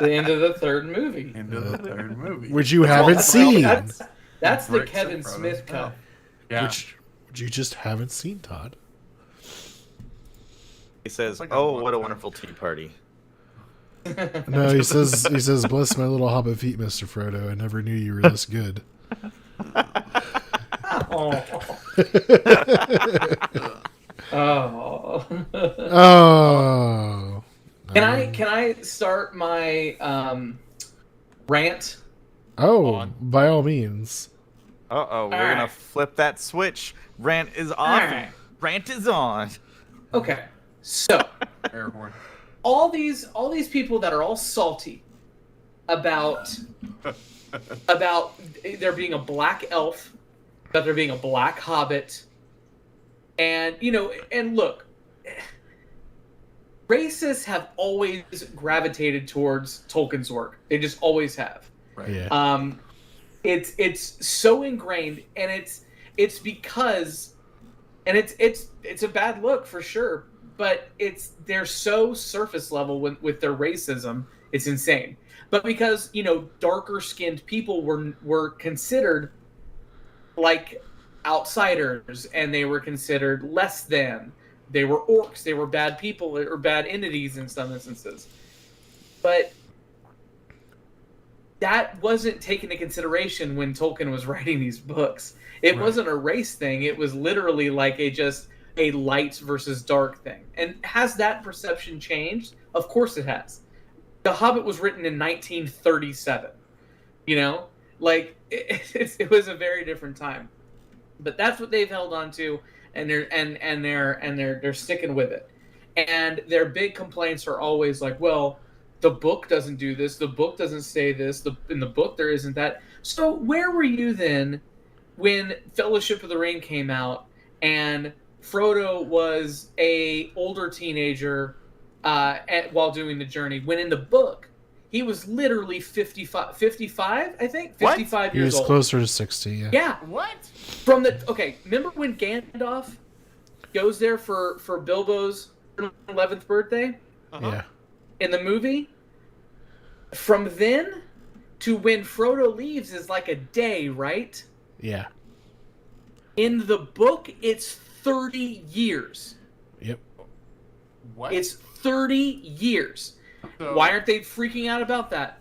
end of the third movie. End of the third movie. Which you haven't seen. That's the Bricks Kevin and Frodo. Smith cut. Yeah. Which you just haven't seen, Todd. He says, Like a "Oh, what a monster. wonderful tea party." No, he says, "Bless my little hobbit feet, Mr. Frodo. I never knew you were this good." Oh. Oh. Oh. Can I start my rant? Oh, by all means. We're gonna right. flip that switch. Rant is off. Alright. Rant is on. Okay. So Air horn. all these people that are all salty about there being a black elf, about there being a black hobbit, and and look, racists have always gravitated towards Tolkien's work. They just always have. Right. Yeah. It's so ingrained, and it's because, and it's a bad look for sure, but they're so surface level with their racism. It's insane. But because darker skinned people were considered like outsiders, and they were considered less than. They were orcs. They were bad people or bad entities in some instances. But that wasn't taken into consideration when Tolkien was writing these books. It wasn't a race thing. It was literally like a light versus dark thing. And has that perception changed? Of course it has. The Hobbit was written in 1937. It was a very different time. But that's what they've held on to, and they're sticking with it. And their big complaints are always like, well, the book doesn't do this. The book doesn't say this. In the book, there isn't that. So where were you then when Fellowship of the Ring came out and Frodo was a older teenager while doing the journey? When in the book, he was literally 55, I think? 55 He years was old. closer to 60, yeah. Yeah. What? Remember when Gandalf goes there for Bilbo's 11th birthday? Yeah. In the movie, from then to when Frodo leaves is like a day, right? Yeah. In the book, it's 30 years. Yep. What? It's 30 years. So Why aren't they freaking out about that?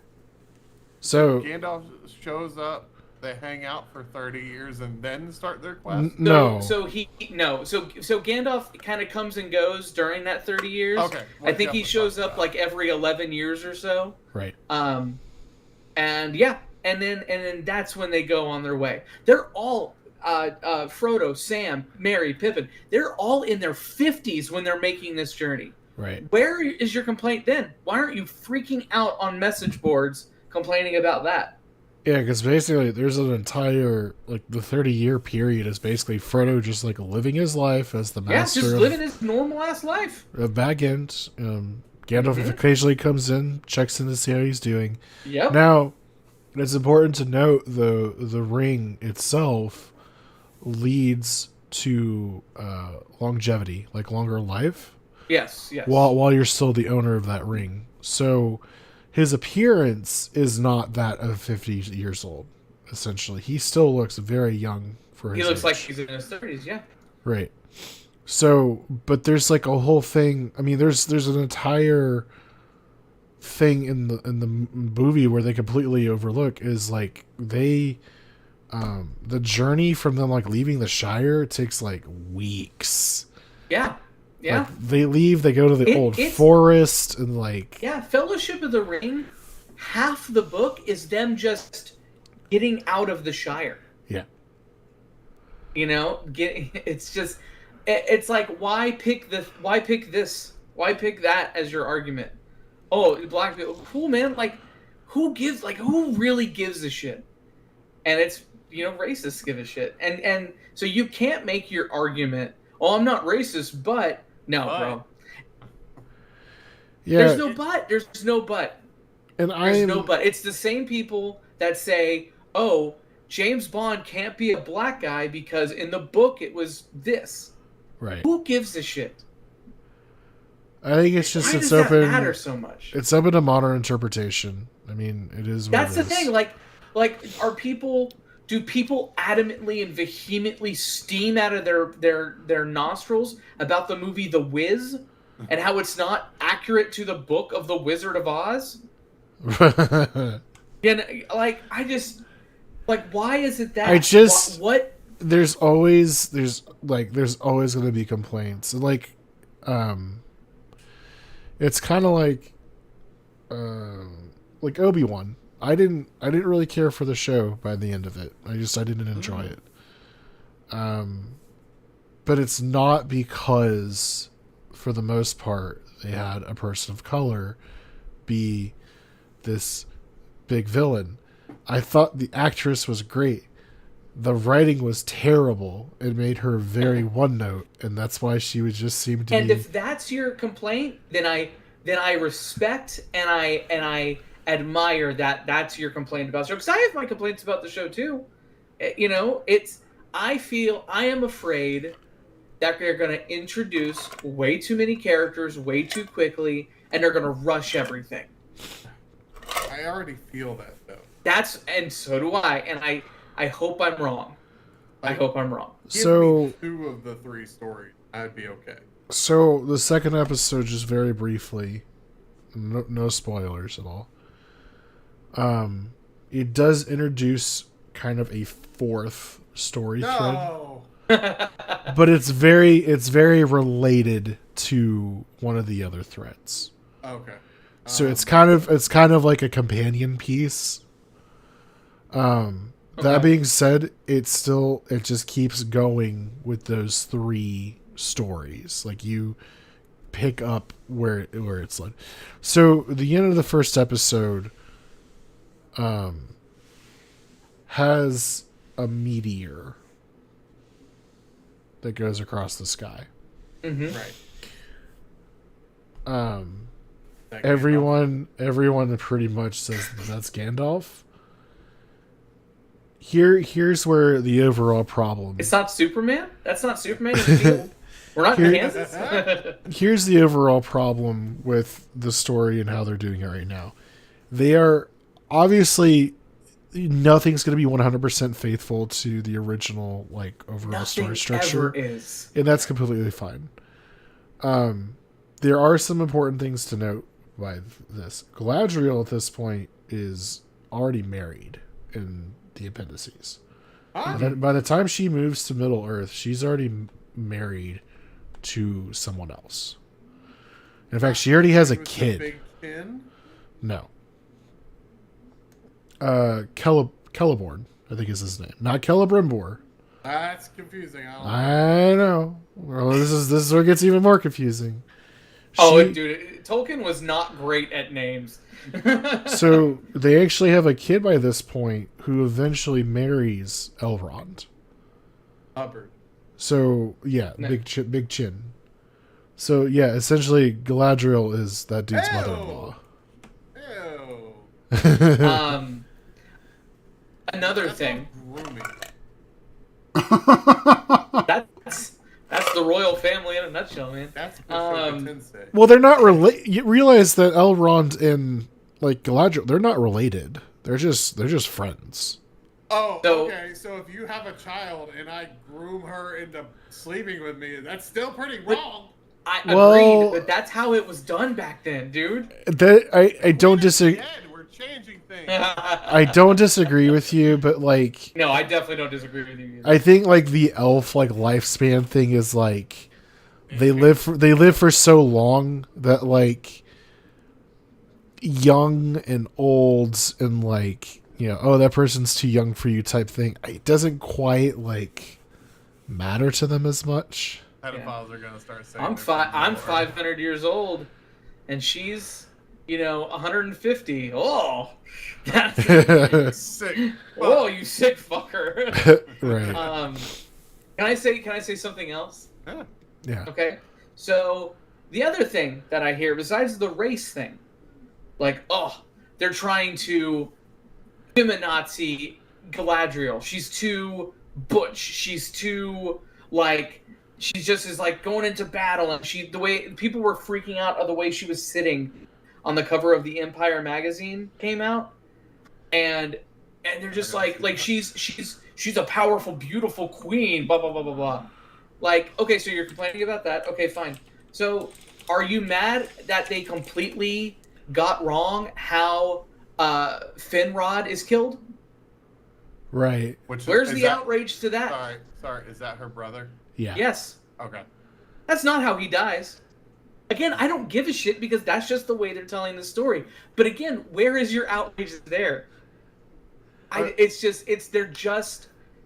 So Gandalf shows up, they hang out for 30 years, and then start their quest? no. So Gandalf kind of comes and goes during that 30 years. Okay. I think he shows up that. like every 11 years or so. Right. And yeah, and then that's when they go on their way. They're all Frodo, Sam, Merry, Pippin. They're all in their 50s when they're making this journey. Right. Where is your complaint then? Why aren't you freaking out on message boards complaining about that? Yeah, because basically there's an entire, like, the 30-year period is basically Frodo just, like, living his life as the master just living his normal ass life. of Bag End. Gandalf occasionally comes in, checks in to see how he's doing. Yep. Now, it's important to note, the ring itself leads to longevity, like longer life. Yes. While you're still the owner of that ring. So his appearance is not that of 50 years old, essentially. He still looks very young for his age. He looks like he's in his 30s, yeah. Right. So, but there's like a whole thing. I mean, there's an entire thing in the movie where they completely overlook is like the journey from them like leaving the Shire takes like weeks. Yeah. Yeah. Like, they leave, they go to the old forest and like... Yeah, Fellowship of the Ring, half the book is them just getting out of the Shire. Yeah. You know, it's just, it's like, why pick this? Why pick that as your argument? Oh, black people, cool, man. Like, who really gives a shit? And it's, racists give a shit. And so you can't make your argument, oh, I'm not racist, but... No, bro. Yeah. There's no but. There's no but. There's no but. It's the same people that say, oh, James Bond can't be a black guy because in the book it was this. Right. Who gives a shit? I think it's just Why does that matter so much? It's open to modern interpretation. I mean, it is what That's it the is. thing. Do people adamantly and vehemently steam out of their nostrils about the movie The Wiz and how it's not accurate to the book of The Wizard of Oz? And why is it that? What? There's always going to be complaints. Like, it's kind of like Obi-Wan. I didn't really care for the show by the end of it. I didn't enjoy it. But it's not because, for the most part, they had a person of color be this big villain. I thought the actress was great. The writing was terrible. It made her very one note, and that's why she would just seem to be. And if that's your complaint, then I respect and I admire that's your complaint about the show, because I have my complaints about the show too. I am afraid that they're going to introduce way too many characters way too quickly, and they're going to rush everything. I already feel that though. And so do I, and I hope I'm wrong. I hope I'm wrong. Give me 2 of the 3 stories, I'd be okay. So the second episode, just very briefly, no spoilers at all. It does introduce kind of a 4th story thread, but it's very related to one of the other threads. Okay. So it's kind of like a companion piece. That being said, it just keeps going with those 3 stories. Like, you pick up where it's led. So the end of the first episode has a meteor that goes across the sky. Mm-hmm. Right. Everyone pretty much says that's Gandalf. Here's where the overall problem. It's not Superman? That's not Superman in the field? We're not in Kansas? Here's the overall problem with the story and how they're doing it right now. They are obviously, nothing's going to be 100% faithful to the original overall story structure. Ever is. And that's completely fine. There are some important things to note by this. Galadriel at this point is already married in the appendices. By the time she moves to Middle Earth, she's already married to someone else. In fact, she already has a kid. Big kin? No. Celeborn, I think is his name, not Celebrimbor. That's confusing. I know. Well, this is where it gets even more confusing. Dude, Tolkien was not great at names. So they actually have a kid by this point who eventually marries Elrond. Hubbard. So yeah, No. big chin. So yeah, essentially Galadriel is that dude's Ew. mother-in-law. Ew. Another That's thing. not grooming. That's the royal family in a nutshell, man. That's Ashoka Tensei. Well, they're not related. You realize that Elrond and like Galadriel, they're not related. They're just friends. Oh, So- okay. So if you have a child and I groom her into sleeping with me, that's still pretty wrong. I Well- agreed, but that's how it was done back then, dude. That I don't disagree. We're changing things. I don't disagree with you, but like No, I definitely don't disagree with you. Either. I think like the elf like lifespan thing is like they live for so long that like young and old and like, you know, oh, that person's too young for you type thing, it doesn't quite like matter to them as much. Pedophiles are gonna start saying I'm 500 years old, and she's 150. Oh, that's sick. oh, you sick fucker. Right. Can I say something else? Yeah. Yeah. Okay. So the other thing that I hear, besides the race thing, like, oh, they're trying to feminazi Galadriel. She's too butch. She's too like. She just is like going into battle, and the way people were freaking out of the way she was sitting on the cover of the Empire magazine came out, and they're just like she's a powerful, beautiful queen, blah blah blah blah blah. Like, okay, so you're complaining about that? Okay, fine. So, are you mad that they completely got wrong how Finrod is killed? Right. Where's the outrage to that? Sorry, is that her brother? Yeah. Yes. Okay. That's not how he dies. Again, I don't give a shit because that's just the way they're telling the story. But again, where is your outrage there?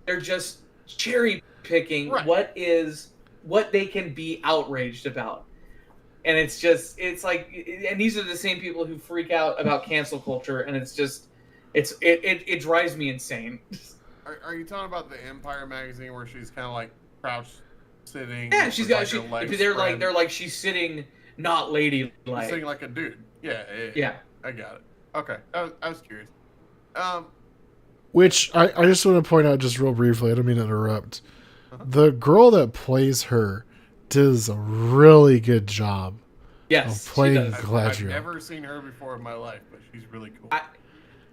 They're just cherry picking what they can be outraged about. And it's like, and these are the same people who freak out about cancel culture, and it drives me insane. Are you talking about the Empire magazine where she's kind of like crouched sitting? Yeah, she's got. her legs They're spread? like she's sitting not ladylike. She's sitting like a dude. Yeah. I got it. Okay, I was curious. Which I just want to point out just real briefly. I don't mean to interrupt. The girl that plays her does a really good job. Yes, of playing she does. Galadriel. I've never seen her before in my life, but she's really cool.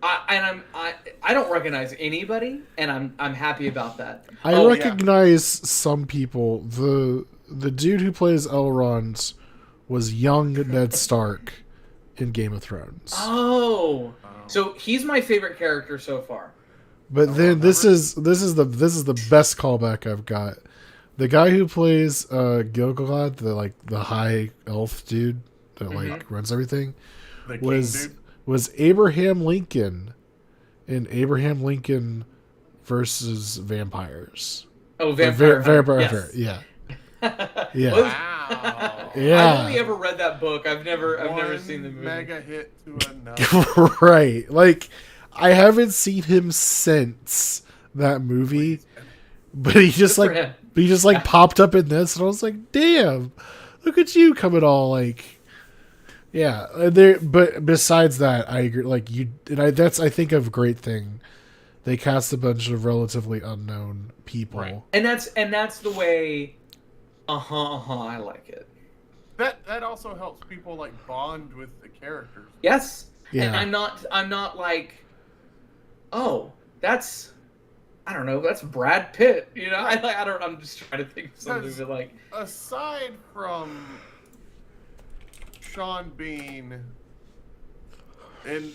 I don't recognize anybody, and I'm happy about that. I recognize some people. The dude who plays Elrond was young Ned Stark in Game of Thrones. Oh, so he's my favorite character so far. But then this is the best callback I've got. The guy who plays Gilgalad, the high elf dude that runs everything, was Abraham Lincoln in Abraham Lincoln versus Vampires. Oh, Vampire. Yes. Yeah. Yeah. Wow. Yeah. I've only ever read that book. I've never seen the movie. Mega hit to another. Right. Like, I haven't seen him since that movie, but he just popped up in this, and I was like, damn, look at you coming all like, yeah. But besides that, I agree. Like that's I think a great thing. They cast a bunch of relatively unknown people, right. and that's the way. I like it. That also helps people like bond with the characters. Yes. Yeah. And I'm not like, oh, that's, I don't know, that's Brad Pitt. You know, I'm just trying to think of something that like. Aside from Sean Bean and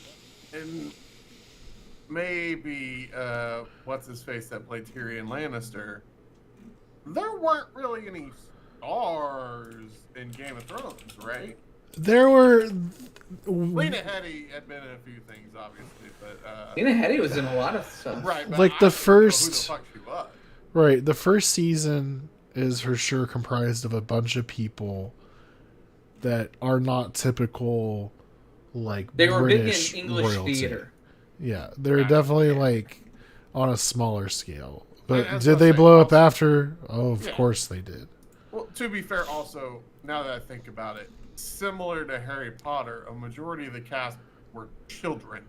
maybe what's his face that played Tyrion Lannister, there weren't really any stars in Game of Thrones, right? There were Lena Headey had been in a few things, obviously, but Lena Headey was in a lot of stuff. right. But like I the didn't know who the first fuck she was. right. The first season is for sure comprised of a bunch of people that are not typical, like They were British big in English royalty. theater. Yeah, they're Gotcha. definitely like on a smaller scale. But And as I did was they saying, blow up also- after? Oh, of Yeah. course they did. Well, to be fair, also now that I think about it, similar to Harry Potter, a majority of the cast were children.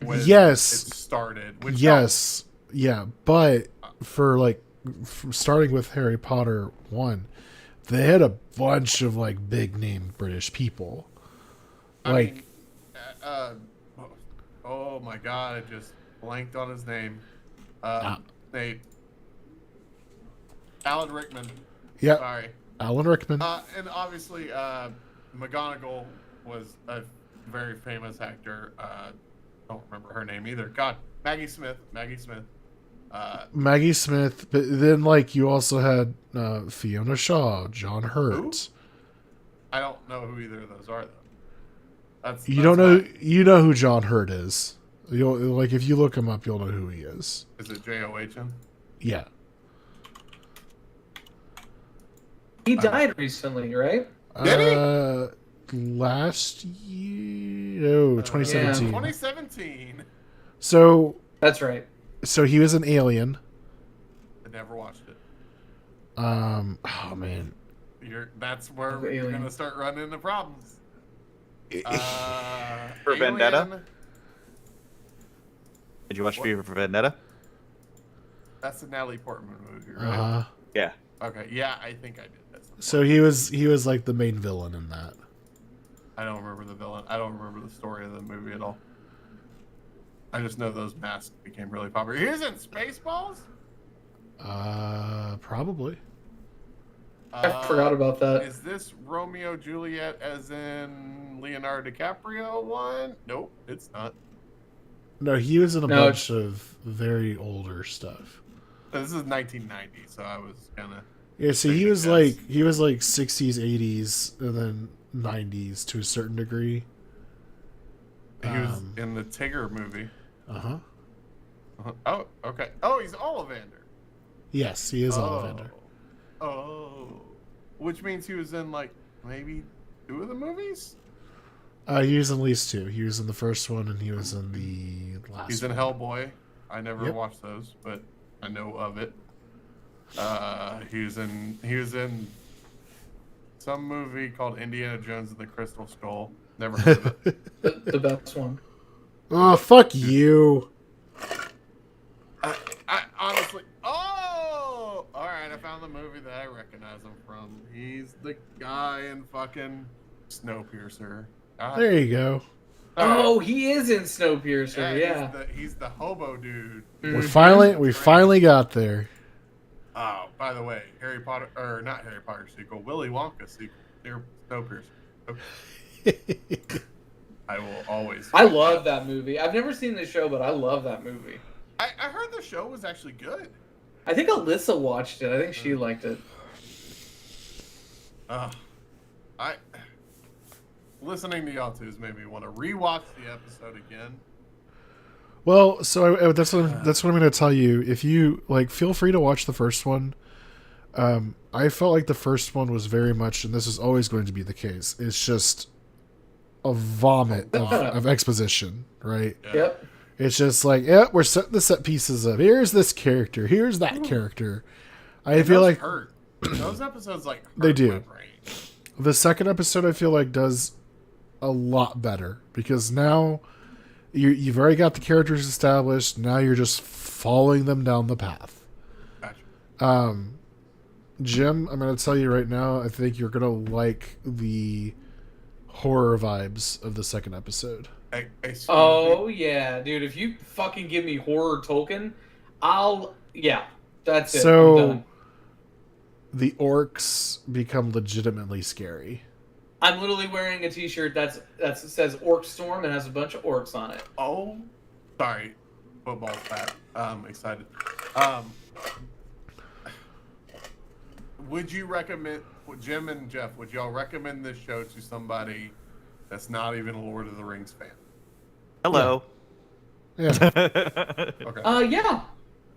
When Yes. it started. Which Yes, yeah, but for like starting with Harry Potter 1, they had a bunch of like big name British people. I Like mean, oh my god, I just blanked on his name. Nate. Alan Rickman. yeah, Sorry. Alan Rickman. And obviously, McGonagall was a very famous actor. Don't remember her name either. God, Maggie Smith. Maggie Smith. Maggie Smith, but then like you also had Fiona Shaw, John Hurt. I don't know who either of those are though. That's Don't know. why- You know who John Hurt is. You'll like if you look him up, you'll know who he is. Is it J-O-H-N? Yeah. He died recently, right? Did Last year, no, 2017. 2017. So That's right. he was an alien. I never watched it. Oh man. That's where Of we're Alien. gonna start running into problems. For Vendetta? Alien, Did you watch What? V for Vendetta? That's a Natalie Portman movie, right? Uh-huh. Yeah. Okay, yeah, I think I did. So he was like the main villain in that. I don't remember the villain. I don't remember the story of the movie at all. I just know those masks became really popular. He was in Spaceballs? Probably. I forgot about that. Is this Romeo Juliet as in Leonardo DiCaprio one? Nope, it's not. No, he was in a No, bunch of very older stuff. This is 1990, so I was kind of... Yeah, see, he Pretty was good like guess. he was like 60s, 80s, and then 90s to a certain degree. He was in the Tigger movie. Uh-huh. Oh, okay. Oh, he's Ollivander. Yes, he is Ollivander. Oh. Which means he was in, like, maybe 2 of the movies? He was in at least 2. He was in the first one, and he was in the last He's in one. Hellboy. I never Yep. watched those, but I know of it. He was in some movie called Indiana Jones and the Crystal Skull. Never heard of it. The best one. Oh, fuck you. I honestly... Oh! Alright, I found the movie that I recognize him from. He's the guy in fucking Snowpiercer. There you go. Oh, he is in Snowpiercer. Yeah. He's the hobo dude. We finally got there. Oh, by the way, Harry Potter, or not Harry Potter sequel, Willy Wonka sequel. Near Snowpiercer. Okay. I will always. I love that movie. I've never seen the show, but I love that movie. I heard the show was actually good. I think Alyssa watched it. I think she liked it. Listening to y'all two has made me want to rewatch the episode again. Well, so that's what I'm going to tell you. If you like, feel free to watch the first one. I felt like the first one was very much, and this is always going to be the case. It's just a vomit of exposition, right? Yeah. Yep. It's just like, yep, we're setting the set pieces up. Here's this character. Here's that character. I feel Those like hurt. Those episodes like hurt They do. my brain. the second episode, I feel like, does a lot better because now you've already got the characters established. Now you're just following them down the path. Gotcha. Jim, I'm going to tell you right now, I think you're going to like the horror vibes of the second episode. Excuse Oh me. yeah, dude. If you fucking give me horror Tolkien, that's it. I'm So done. the orcs become legitimately scary. I'm literally wearing a T-shirt that says Orc Storm and has a bunch of orcs on it. Oh, sorry. Football's back. Excited. would you recommend, Jim and Jeff, would y'all recommend this show to somebody that's not even a Lord of the Rings fan? Hello. Yeah. Okay. Yeah.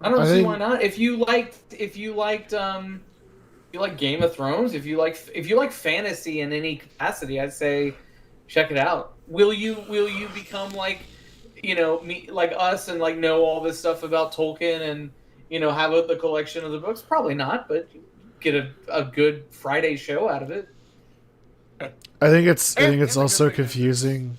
I don't see why not. If you liked Game of Thrones, if you like fantasy in any capacity, I'd say check it out. Will you become like, me, like us, and like know all this stuff about Tolkien and have the collection of the books? Probably not, but get a good Friday show out of it. I think it's also confusing.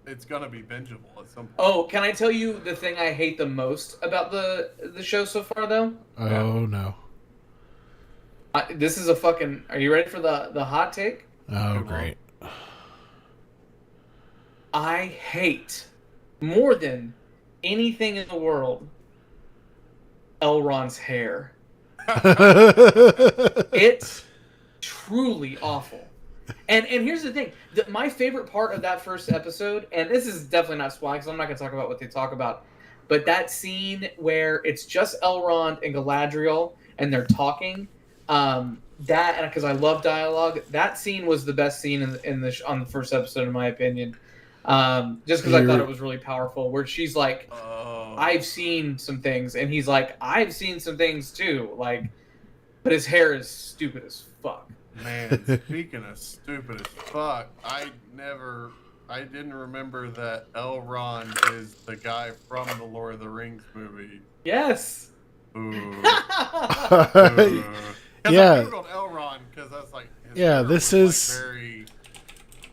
It's gonna be bingeable at some point. Oh, can I tell you the thing I hate the most about the show so far, though? Oh no. This is a fucking. Are you ready for the hot take? Oh great. I hate more than anything in the world Elrond's hair. It's truly awful. And here's the thing. My favorite part of that first episode, and this is definitely not spoiling because I'm not going to talk about what they talk about, but that scene where it's just Elrond and Galadriel and they're talking, that, and because I love dialogue, that scene was the best scene on the first episode, in my opinion. Just because I thought it was really powerful, where she's like, I've seen some things, and he's like, I've seen some things too, like, but his hair is stupid as fuck. Man, speaking of stupid as fuck, I didn't remember that Elrond is the guy from the Lord of the Rings movie. Yes. Ooh. Ooh. Yeah. I googled Elrond because that's like. This is like very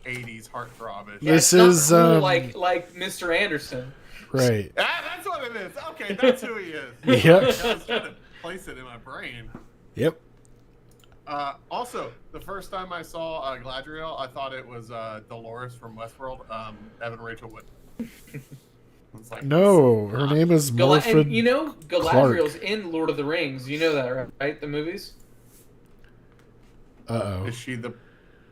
80s heartthrobish. Yeah, this is cool, like Mr. Anderson. Right. That's what it is. Okay, that's who he is. Yep. I was trying to place it in my brain. Yep. Also, the first time I saw Galadriel, I thought it was Dolores from Westworld, Evan Rachel Wood. Like, No, her name is Morfred. And Galadriel's in Lord of the Rings. You know that, right? The movies? Uh-oh. Is she the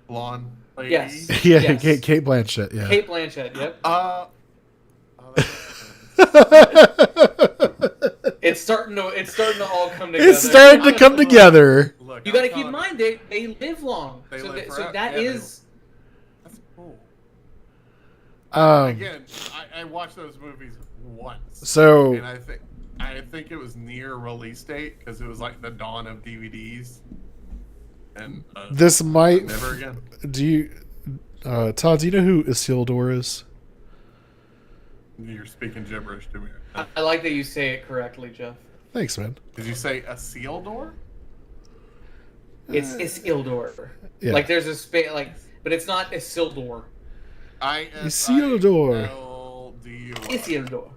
blonde lady? Yes. Yeah, Yes. Kate Blanchett, yeah. Kate Blanchett, yep. It's starting to all come together. It's starting to come together. Look, You got to keep in mind they live long. So that is. That's cool. Um, Again, I watched those movies once. So And I think it was near release date because it was like the dawn of DVDs. And this might. never again. Do you, Todd? Do you know who Isildur is? You're speaking gibberish to me. I like that you say it correctly, Jeff. Thanks, man. Did you say a seal door? It's Isildur. Yeah. Like there's a space, but it's not Isildur. Isildur. Isildur.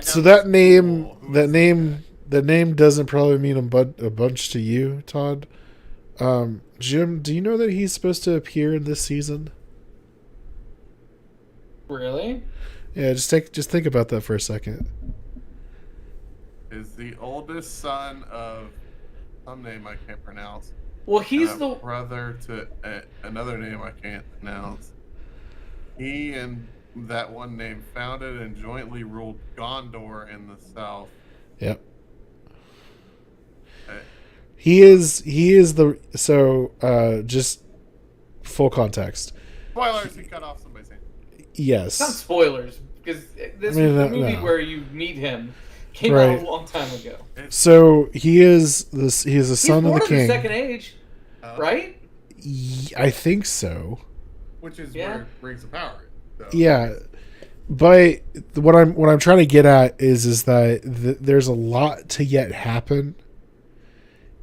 So that name doesn't probably mean a bunch to you, Todd. Jim, do you know that he's supposed to appear in this season? Really? Yeah, just think about that for a second. Is the oldest son of some name I can't pronounce. Well, he's the brother to another name I can't pronounce. He and that one name founded and jointly ruled Gondor in the south. Yep. He is the just full context. Spoilers, he cut off somebody's hand. Yes. It's not spoilers, because this is the movie where you meet him. Came out a long time ago. So he is a son of the king. He's born in the second age, right? I think so. Which is where Rings of Power. So. Yeah, but what I'm trying to get at is that there's a lot to yet happen,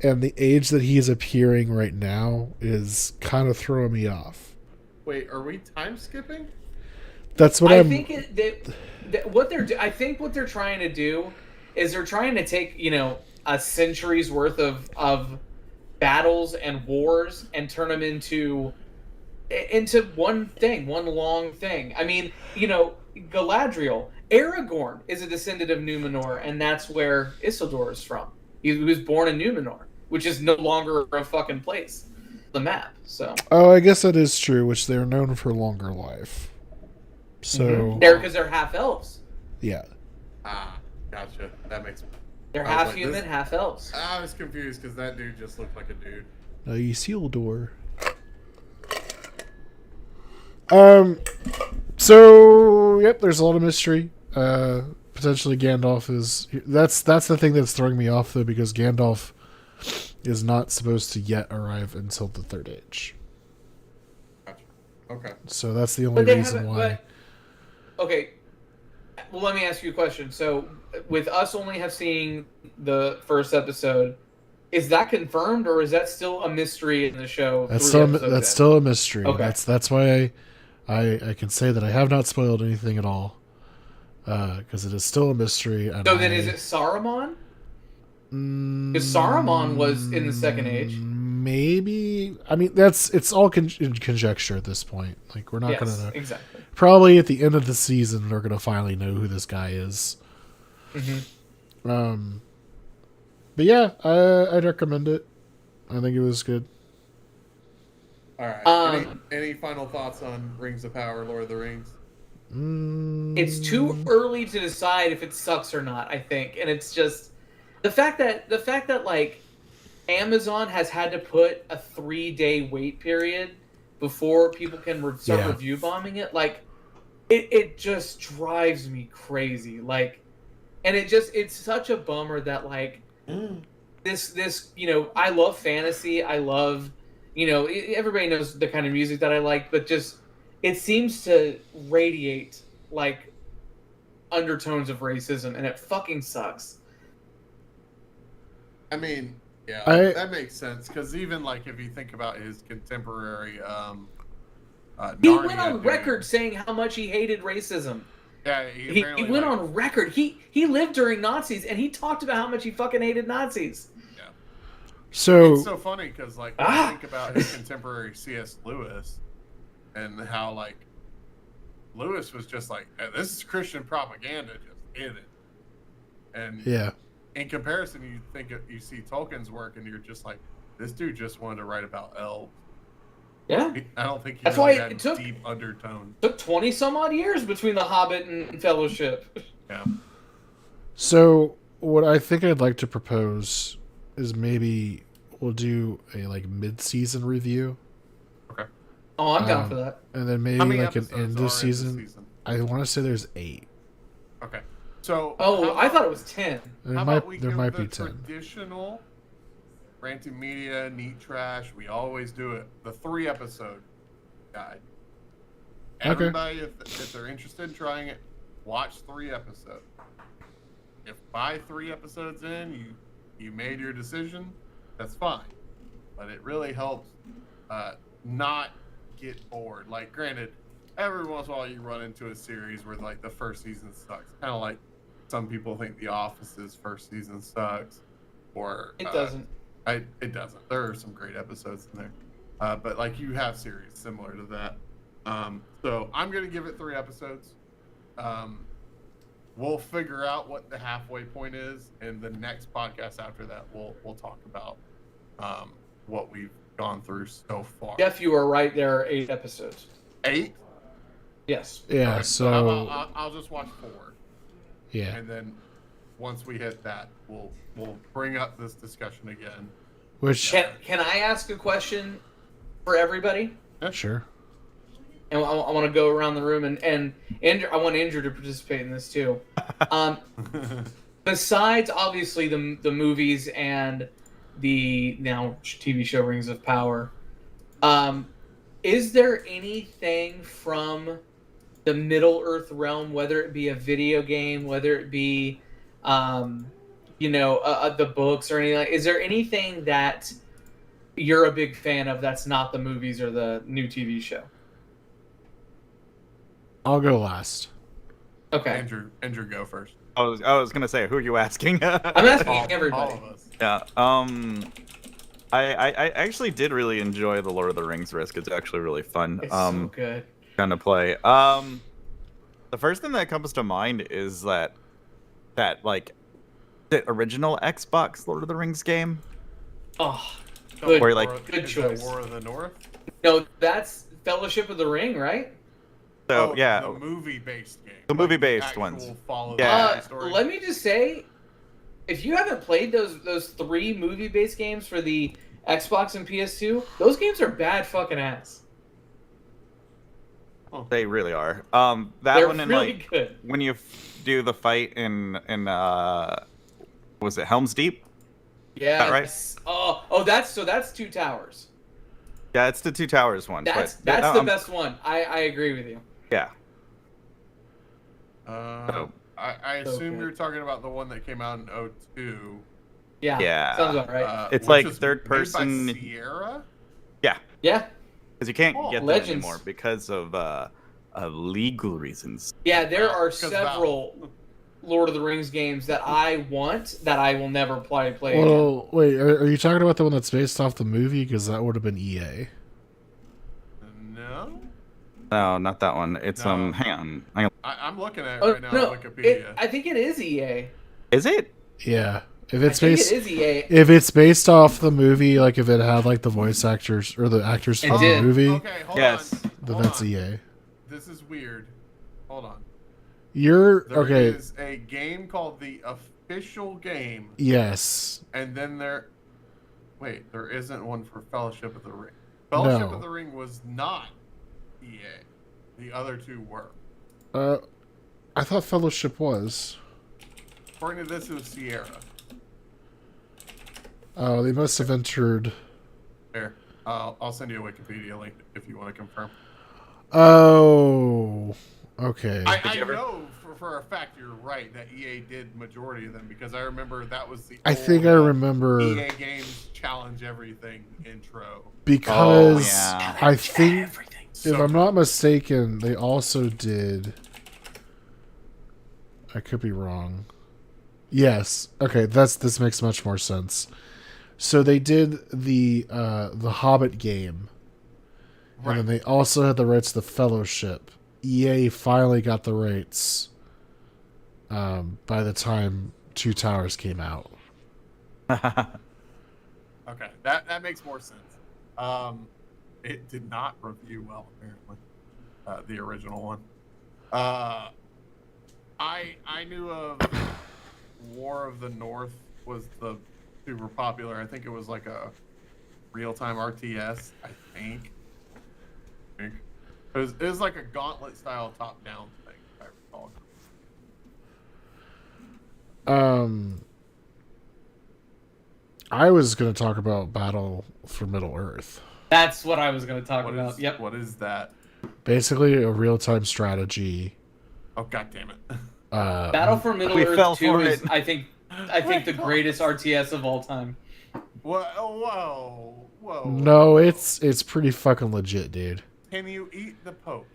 and the age that he's appearing right now is kind of throwing me off. Wait, are we time skipping? That's what I think what they're trying to do is they're trying to take a century's worth of battles and wars and turn them into one long thing. I mean, Galadriel, Aragorn is a descendant of Numenor, and that's where Isildur is from. He was born in Numenor, which is no longer a fucking place, the map. So. Oh, I guess that is true. Which they're known for longer life. So. Because they're half elves. Yeah. Ah, gotcha. That makes They're I was half like, human, half elves. I was confused because that dude just looked like a dude. Isildur. So yep, there's a lot of mystery. Potentially Gandalf is that's the thing that's throwing me off though, because Gandalf is not supposed to yet arrive until the Third Age. Gotcha. Okay. So that's the only But they reason haven't. why. Okay. Well, let me ask you a question. So, with us only have seen the first episode, is that confirmed, or is that still a mystery in the show? That's 3 still episodes in? still a mystery. Okay. That's why I can say that I have not spoiled anything at all, because it is still a mystery. And So then, is it Saruman? Because Saruman was in the Second Age. Maybe. I mean, it's all conjecture at this point. Like, we're not gonna know. Exactly. Probably at the end of the season, we're gonna finally know who this guy is. Mm-hmm. But yeah, I'd recommend it. I think it was good. All right. Any final thoughts on Rings of Power, Lord of the Rings? It's too early to decide if it sucks or not, I think, and it's just the fact that like Amazon has had to put a 3-day wait period before people can start review bombing it. Like, it just drives me crazy. Like, and it's such a bummer that like this I love fantasy. I love everybody knows the kind of music that I like, but just it seems to radiate like undertones of racism, and it fucking sucks. I mean, yeah, that makes sense, because even like if you think about his contemporary, he Narnia went on dude, record saying how much he hated racism. Yeah, He went on record. He lived during Nazis, and he talked about how much he fucking hated Nazis. Yeah. So it's so funny because like when I think about his contemporary C.S. Lewis, and how like Lewis was just like, hey, this is Christian propaganda, just in it. And yeah. In comparison, you see Tolkien's work, and you're just like, this dude just wanted to write about elves. Yeah, I don't think that's really why had it took deep undertone. Took 20 some odd years between The Hobbit and Fellowship. Yeah. So what I think I'd like to propose is maybe we'll do a like mid-season review. Okay. Oh, I'm down for that. And then maybe like an end of season. I want to say there's 8. Okay. So. I thought it was 10. There might be 10. Traditional Ranting Media, Neat Trash. We always do it. The 3-episode guide. Everybody, if they're interested in trying it, watch 3 episodes. If by 3 episodes in you made your decision, that's fine. But it really helps not get bored. Like, granted, every once in a while you run into a series where like the first season sucks. Kind of like some people think The Office's first season sucks, or it doesn't. It doesn't. There are some great episodes in there, but like you have series similar to that. So I'm gonna give it 3 episodes. We'll figure out what the halfway point is, and the next podcast after that, we'll talk about what we've gone through so far. Jeff, you are right. There are 8 episodes. 8? Yes. Yeah. Right, so I'll just watch 4. Yeah. And then once we hit that, we'll bring up this discussion again. Which can I ask a question for everybody? Yeah, sure. And I want to go around the room, and Andrew, I want Andrew to participate in this too. Besides, obviously, the movies and the now TV show Rings of Power, is there anything from the Middle Earth realm, whether it be a video game, whether it be, the books or anything, is there anything that you're a big fan of that's not the movies or the new TV show? I'll go last. Okay. Andrew, go first. I was gonna say, who are you asking? I'm asking everybody. All of us. Yeah. I actually did really enjoy the Lord of the Rings risk. It's actually really fun. It's so good. Kind of play. The first thing that comes to mind is that like the original Xbox Lord of the Rings game. Oh, Good. Good choice. War of the North? No, that's Fellowship of the Ring, right? So yeah, the movie-based game. The movie-based ones. Follow Yeah. story. Let me just say, if you haven't played those 3 movie-based games for the Xbox and PS2, those games are bad fucking ass. They really are. That They're one and really like good. when you do the fight in was it Helm's Deep? Yeah. right? That's Two Towers. Yeah, it's the Two Towers one. That's but, the best one. I agree with you. Yeah. I assume you're talking about the one that came out in 2002. Yeah. Yeah. Sounds about right. It's which like is third made by person. Sierra? Yeah. Yeah. Because you can't get them Legends. anymore because of legal reasons. Yeah, there are Because several Lord of the Rings games that I want that I will never play again. Well, wait, are you talking about the one that's based off the movie? Because that would have been EA. No? No, not that one. It's No. Hang on. I'm looking at it right now no, on Wikipedia. I think it is EA. Is it? Yeah, if I it's think based, it is EA. if it's based off the movie, like if it had like the voice actors or the actors It from did. the movie, Okay, hold Yes. on. then Hold that's on. EA. This is weird. Hold on. You're There okay. is a game called The Official Game, Yes. and then wait, there isn't one for Fellowship of the Ring. Fellowship No. of the Ring was not EA. The other two were. I thought Fellowship was. According to this, it was Sierra. Oh, they must have entered. Here, I'll send you a Wikipedia link if you want to confirm. Oh, okay. I you ever- know for a fact you're right that EA did majority of them because I remember that was the I think I old, remember EA Games Challenge Everything intro. because Oh, yeah. I think, Everything. if So I'm not mistaken, they also did. I could be wrong. Yes. Okay. This makes much more sense. So they did the Hobbit game, right. and then they also had the rights to the Fellowship. EA finally got the rights. By the time Two Towers came out. Okay, that makes more sense. It did not review well, apparently. The original one. I knew of War of the North was the super popular. I think it was like a real-time RTS. I think. It was like a gauntlet style top-down thing, if I recall. I was going to talk about Battle for Middle Earth. That's what I was going to talk about. Yep. What is that? Basically, a real-time strategy. Oh, god damn it. Battle for Middle We Earth fell 2 for is, it. I think the greatest RTS of all time. Whoa. No, it's pretty fucking legit, dude. Can you eat the Pope?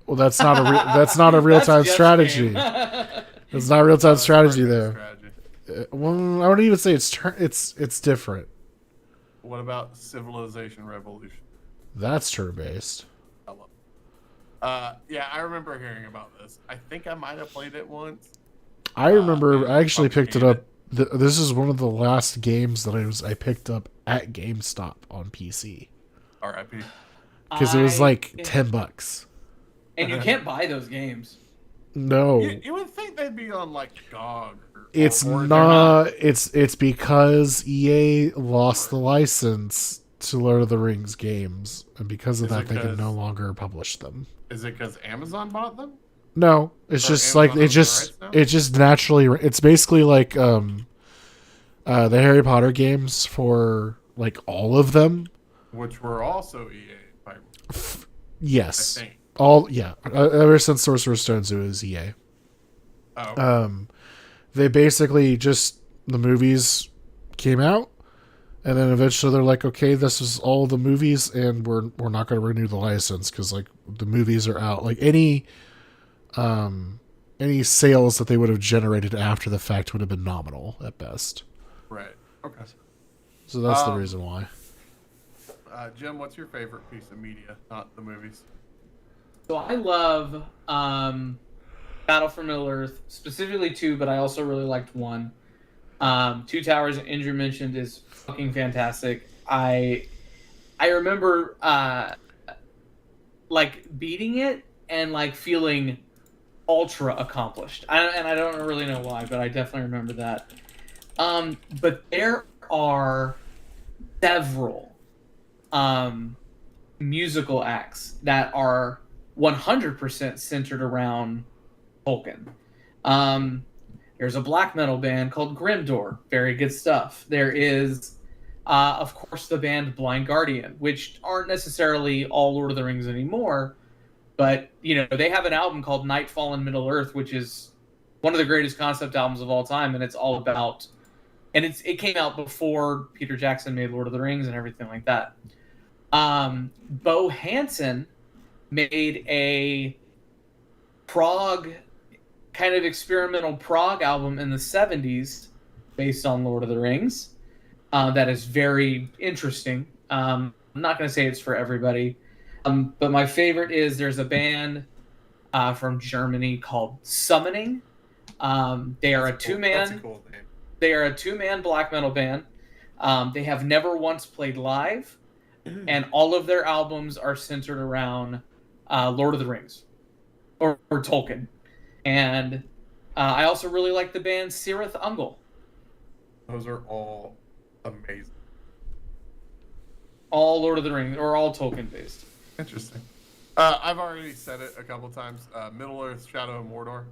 Well, that's not a real-time That's Jeff's strategy. game. It's not real-time That's strategy part of the there. strategy. Well, I wouldn't even say it's different. What about Civilization Revolution? That's turn-based. I love it. Yeah, I remember hearing about this. I think I might have played it once. I remember I actually fucking picked it hate up. This is one of the last games that I picked up at GameStop on PC R.I.P. because it was like $10. And you can't buy those games. No, You would think they'd be on like GOG. it's or they're not. It's because EA lost the license to Lord of the Rings games, and because of Is that, it they can 'cause- no longer publish them. Is it because Amazon bought them? No, it's Or just Amazon like owns the rights now? it just naturally. It's basically like the Harry Potter games for like all of them. Which were also EA. I Yes, think. all ever since Sorcerer's Stones, it was EA. Oh, They basically just the movies came out, and then eventually they're like, okay, this is all the movies, and we're not going to renew the license because like the movies are out. Like any sales that they would have generated after the fact would have been nominal at best. right. Okay. So that's the reason why. Jim, what's your favorite piece of media? Not the movies. So I love Battle for Middle Earth, specifically 2, but I also really liked 1. Two Towers, Andrew mentioned, is fucking fantastic. I remember like beating it and like feeling ultra accomplished. And I don't really know why, but I definitely remember that. But there are several musical acts that are 100% centered around Tolkien. There's a black metal band called Grimdor. Very good stuff. There is, of course, the band Blind Guardian, which aren't necessarily all Lord of the Rings anymore, but they have an album called Nightfall in Middle Earth, which is one of the greatest concept albums of all time, and it's all about, and it came out before Peter Jackson made Lord of the Rings and everything like that. Bo Hansen made a prog kind of experimental prog album in the 70s based on Lord of the Rings. That is very interesting. I'm not going to say it's for everybody. But my favorite is there's a band from Germany called Summoning. They are a two-man. That's a cool name. They are a two-man black metal band. They have never once played live, and all of their albums are centered around Lord of the Rings or Tolkien. And I also really like the band Cirith Ungol. Those are all amazing. All Lord of the Rings, or all Tolkien based. Interesting. I've already said it a couple times. Middle Earth: Shadow of Mordor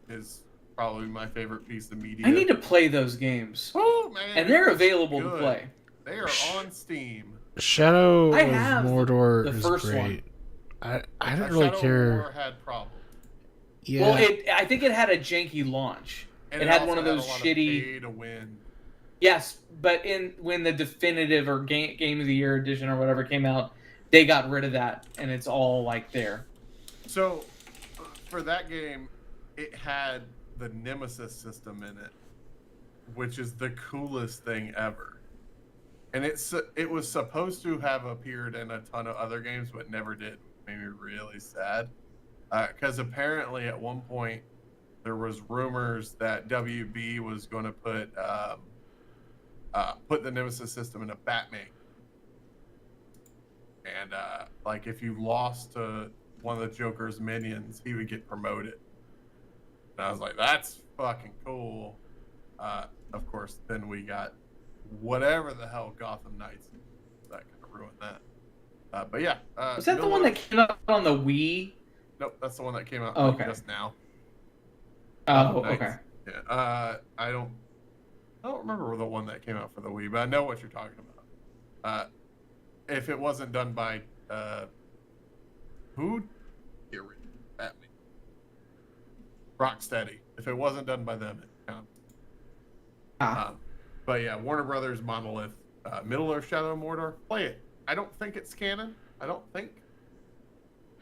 is probably my favorite piece of media. I need to play those games. Oh man! And they're available to play. They are on Steam. Shadow I of have Mordor the is first great. one. I didn't really Shadow care. of Mordor had problems. Yeah. Well, I think it had a janky launch. And it had also one of those a lot shitty. Of pay to win. Yes, but when the definitive or game of the year edition or whatever came out, they got rid of that, and it's all like there. So, for that game, it had the Nemesis system in it, which is the coolest thing ever. And it was supposed to have appeared in a ton of other games, but never did. Made me really sad. Because apparently at one point there was rumors that WB was going to put the Nemesis system in a Batman. And like if you lost to one of the Joker's minions, he would get promoted. And I was like, that's fucking cool. Of course, then we got whatever the hell Gotham Knights. That kind of ruined that. But yeah. Was that the one that came out on the Wii? Nope, that's the one that came out just now. Oh, okay. Yeah. I don't remember the one that came out for the Wii, but I know what you're talking about. If it wasn't done by who? Batman. Rocksteady. If it wasn't done by them, it counts. But yeah, Warner Brothers, Monolith, Middle Earth: Shadow of Mordor. Play it. I don't think it's canon. I don't think.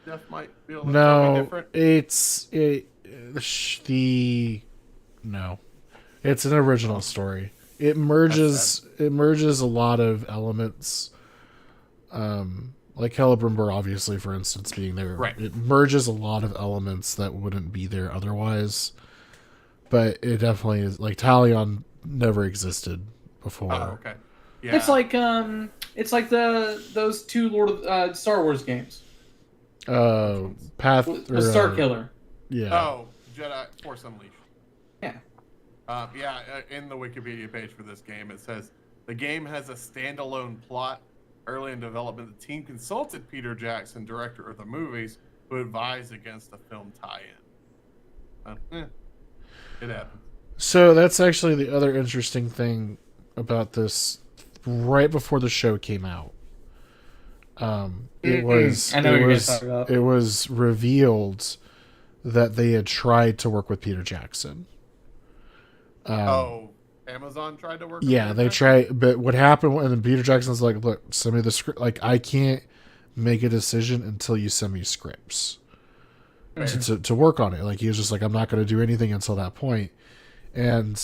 Jeff might be able to tell me different. It's an original story. It merges a lot of elements, like Celebrimbor, obviously, for instance, being there. Right. It merges a lot of elements that wouldn't be there otherwise. But it definitely is, like, Talion never existed before. Oh, okay. Yeah. It's like those two Lord of Star Wars games. Path or The Star Killer. Yeah. Oh, Jedi Force Unleashed. Yeah. In the Wikipedia page for this game, it says the game has a standalone plot. Early in development, the team consulted Peter Jackson, director of the movies, who advised against the film tie-in. It happens. So that's actually the other interesting thing about this. Right before the show came out, it was revealed that they had tried to work with Peter Jackson. Amazon tried to work with Yeah, Peter they Jackson? tried, but what happened when Peter Jackson's like, look, send me the script. Like, I can't make a decision until you send me scripts to work on it. Like, he was just like, I'm not going to do anything until that point. And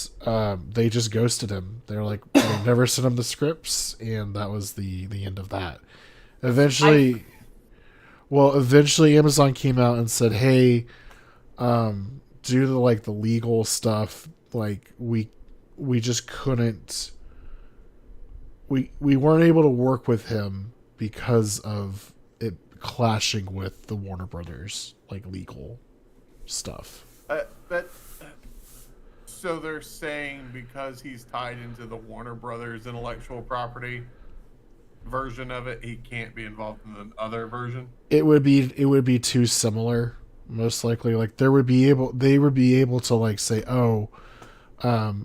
they just ghosted him. They're like, they never sent him the scripts, and that was the end of that. Eventually Amazon came out and said, hey, due to like the legal stuff, like we just couldn't, we weren't able to work with him because of it clashing with the Warner Brothers like legal stuff. So they're saying because he's tied into the Warner Brothers intellectual property version of it, he can't be involved in the other version. It would be too similar, most likely. Like they would be able to like say, oh,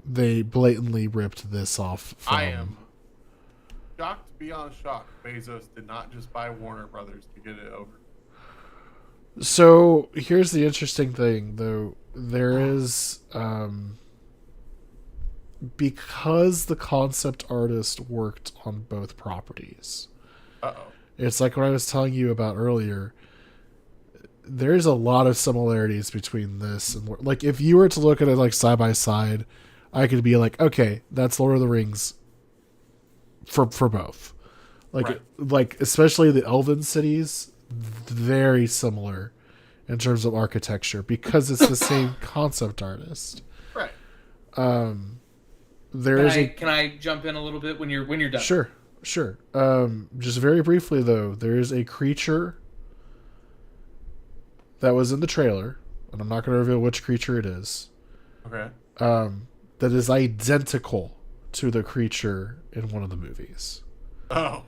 they blatantly ripped this off from... I am shocked beyond shocked Bezos did not just buy Warner Brothers to get it over. So here's the interesting thing, though. There is, because the concept artist worked on both properties. Uh-oh. It's like what I was telling you about earlier. There's a lot of similarities between this and like if you were to look at it like side by side, I could be like, okay, that's Lord of the Rings for both. Like Right. like especially the Elven cities, very similar in terms of architecture because it's the same concept artist. Right. Can I jump in a little bit when you're done? Sure. Just very briefly though, there is a creature that was in the trailer, and I'm not going to reveal which creature it is. Okay. That is identical to the creature in one of the movies. Oh.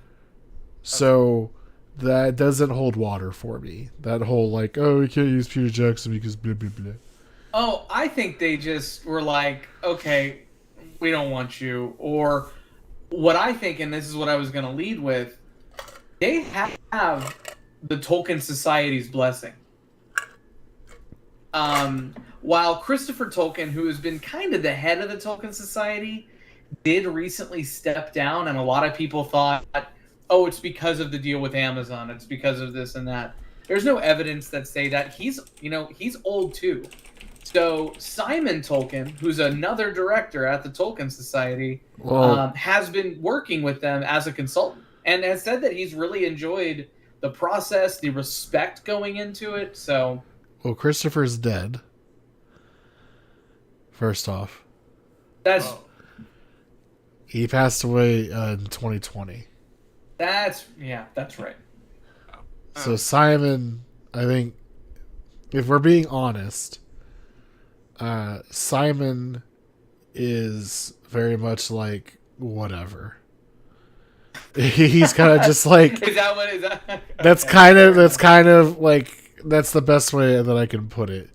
So that doesn't hold water for me. That whole like, oh, we can't use Peter Jackson because blah blah blah. Oh, I think they just were like, okay, we don't want you. Or what I think, and this is what I was going to lead with, they have the Tolkien Society's blessing. While Christopher Tolkien, who has been kind of the head of the Tolkien Society, did recently step down, and a lot of people thought, oh, it's because of the deal with Amazon. It's because of this and that. There's no evidence that say that. He's old too. So Simon Tolkien, who's another director at the Tolkien Society, has been working with them as a consultant and has said that he's really enjoyed the process, the respect going into it. So, well, Christopher's dead. First off, that's he passed away in 2020. That's right. So Simon, I think, if we're being honest, Simon is very much like whatever. He's kind of just like Is that? Okay. that's kind of like that's the best way that I can put it.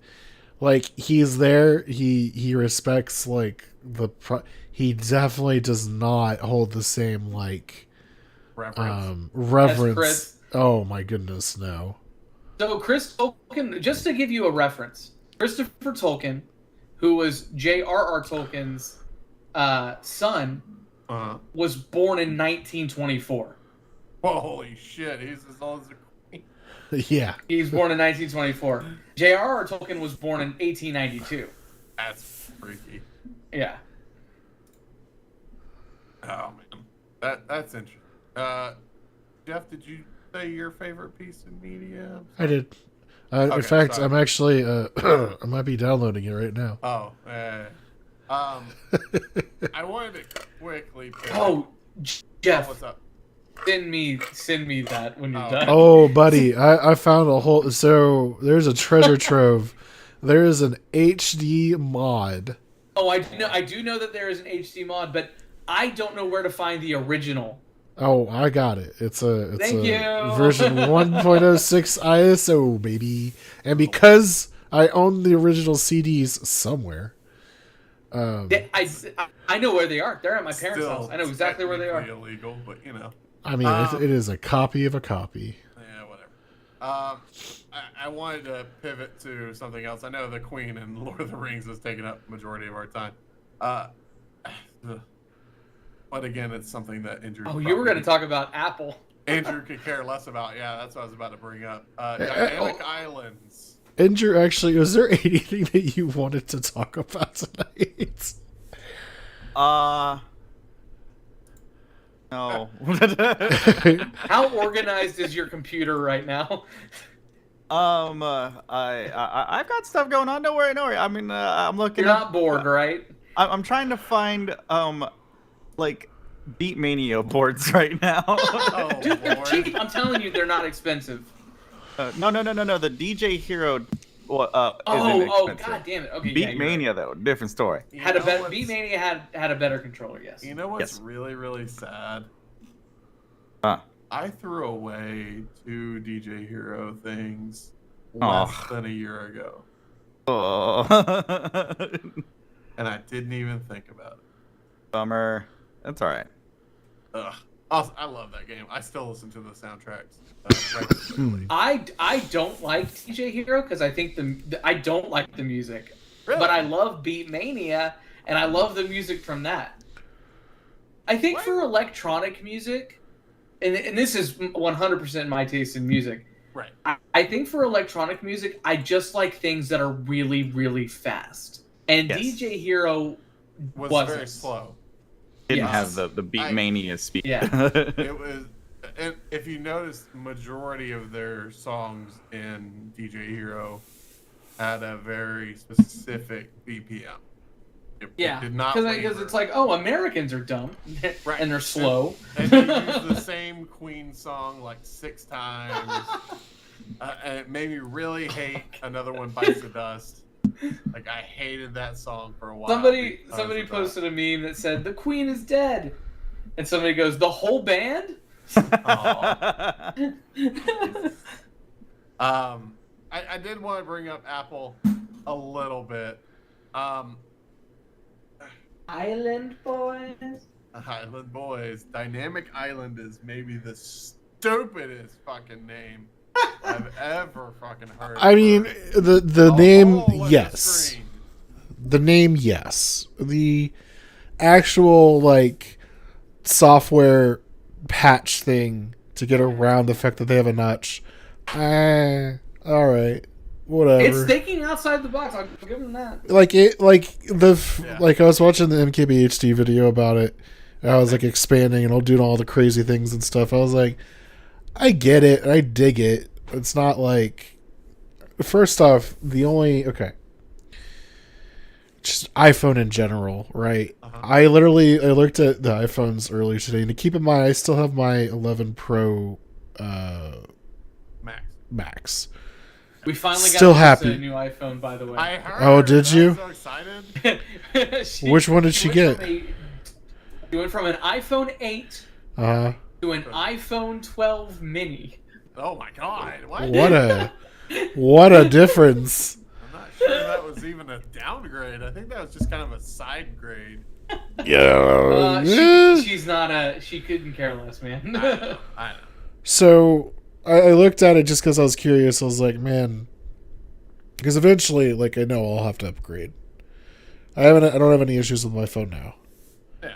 Like he's there, he respects like he definitely does not hold the same like reverence. Oh my goodness, no. So Chris Tolkien, just to give you a reference, Christopher Tolkien, who was J.R.R. Tolkien's son, was born in 1924. Holy shit, he's as old as a queen. Yeah. He was born in 1924. J.R.R. Tolkien was born in 1892. That's freaky. Yeah. Oh man, that's interesting. Jeff, did you say your favorite piece of media? I did. Okay, in fact, sorry. I'm actually I might be downloading it right now. Oh, I wanted to quickly. Jeff, what's up? send me that when you're done. Oh, buddy, I found a whole. So there's a treasure trove. There is an HD mod. Oh, I do know that there is an HD mod, but I don't know where to find the original. Oh, I got it. It's a Thank you. version 1.06 ISO, baby. And because I own the original CDs somewhere. I know where they are. They're at my parents' house. I know exactly where they are. Illegal, but you know. I mean, it is a copy of a copy. Yeah, whatever. I wanted to pivot to something else. I know the Queen and Lord of the Rings has taken up majority of our time. But again, it's something that Andrew. Oh, you were going to talk about Apple. Andrew could care less about. Yeah, that's what I was about to bring up. Dynamic Islands. Andrew, actually, was there anything that you wanted to talk about tonight? No. How organized is your computer right now? I've got stuff going on. Don't worry. I mean, I'm looking. You're not bored, right? I'm trying to find like Beatmania boards right now. Oh, Dude, they're Lord. cheap. I'm telling you, they're not expensive. No. The DJ Hero isn't expensive. God damn it. Okay, Beat Mania though, different story. Beat Mania had a better controller, yes. You know what's Yes. really, really sad? Huh. I threw away 2 DJ Hero things Aw. less than a year ago, Oh. and I didn't even think about it. Bummer. That's all right. Ugh. Also, I love that game. I still listen to the soundtracks regularly. I don't like DJ Hero because I think I don't like the music, Really? but I love Beat Mania and I love the music from that. I think What? for electronic music, and this is 100% my taste in music. Right. I think for electronic music, I just like things that are really, really fast. And Yes. DJ Hero Was wasn't. very slow. Didn't Yes. have the Beat Mania speed. Yeah. It was, and if you notice, majority of their songs in DJ Hero had a very specific BPM. It did not because waver. it's like, oh, Americans are dumb Right. and they're slow. And they used the same Queen song like 6 times. And it made me really hate Another One Bites the Dust. Like, I hated that song for a while. Somebody because of that. posted a meme that said the Queen is dead, and somebody goes, the whole band. I did want to bring up Apple a little bit. Island Boys. Island Boys. Dynamic Island is maybe the stupidest fucking name I've ever fucking heard. I mean, the A name, hole in the yes. screen. The name, yes. The actual, like, software patch thing to get around the fact that they have a notch. Alright. Whatever. It's thinking outside the box. I'll give them that. Like Yeah. like I was watching the MKBHD video about it. And I was like expanding and doing all the crazy things and stuff. I was like, I get it. I dig it. It's not like, first off, just iPhone in general, right? Uh-huh. I looked at the iPhones earlier today, and to keep in mind, I still have my 11 Pro Max. We finally Still got happy. a new iPhone, by the way. I heard. Oh, did I'm you? so excited. Which one did she get? She went from an iPhone 8 Uh, to an iPhone 12 mini. Oh my god! What? what a difference. I'm not sure that was even a downgrade. I think that was just kind of a side grade. Yeah. She's not she couldn't care less, man. I know. So I looked at it just because I was curious. I was like, man, because eventually, like, I know I'll have to upgrade. I don't have any issues with my phone now. Yeah.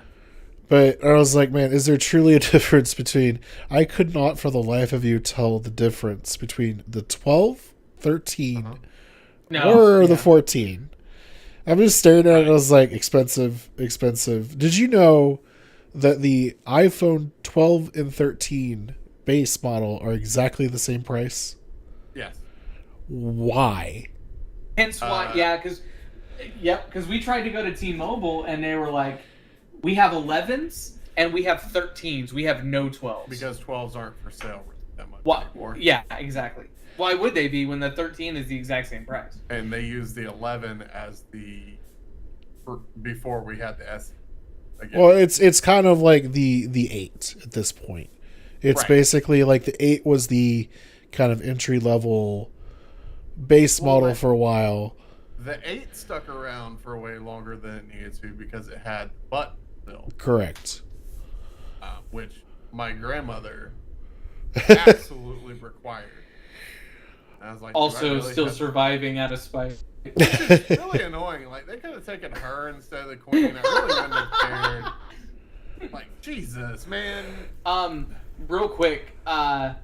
But I was like, man, is there truly a difference between? I could not, for the life of you, tell the difference between the 12, 13, or the 14. I'm just staring at it. And I was like, expensive. Did you know that the iPhone 12 and 13 base model are exactly the same price? Yes. Why? Hence why, because we tried to go to T-Mobile and they were like, we have 11s and we have 13s. We have no 12s. Because 12s aren't for sale that much What? anymore. Yeah, exactly. Why would they be when the 13 is the exact same price? And they use the 11 as before we had the S. Again. Well, it's kind of like the 8 at this point. It's Right. basically like the 8 was the kind of entry level base model for a while. The 8 stuck around for way longer than it needed to because it had butt built, Correct. which my grandmother absolutely required. And I was like, do I Also, really still have to- surviving out of spite. It's really annoying. Like, they could have taken her instead of the queen. I really wouldn't have cared. Like, Jesus, man. Real quick, I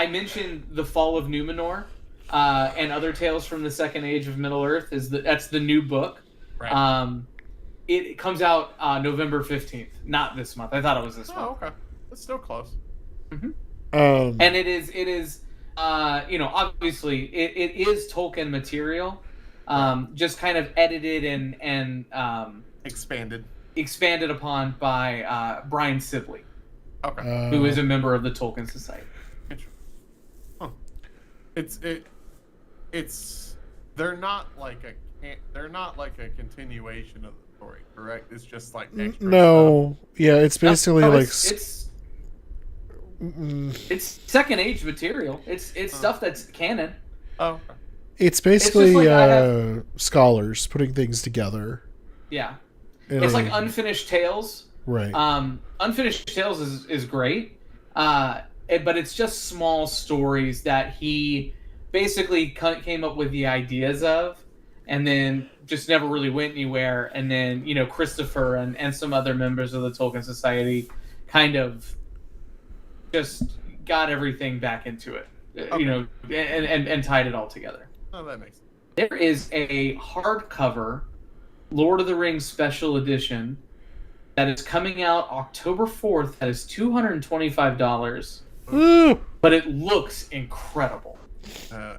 mentioned the Fall of Numenor, and Other Tales from the Second Age of Middle Earth. That's the new book. Right. It comes out November 15th, not this month. I thought it was this month. Oh, okay. That's still close. And it is obviously it is Tolkien material, just kind of edited and expanded upon by Brian Sibley, Okay. who is a member of the Tolkien Society. Interesting. Huh. It's they're not like a continuation of the story, correct? It's just like extra No, yeah, it's basically No, like it's second age material. It's stuff that's canon. Oh, it's basically like I have- scholars putting things together. Yeah, in it's a- like Unfinished Tales. right. Unfinished Tales is great, but it's just small stories that he basically came up with the ideas of, and then just never really went anywhere. And then Christopher and some other members of the Tolkien Society kind of just got everything back into it, and tied it all together. oh, that makes sense. There is a hardcover Lord of the Rings special edition that is coming out October 4th. That is $225, Woo! but it looks incredible.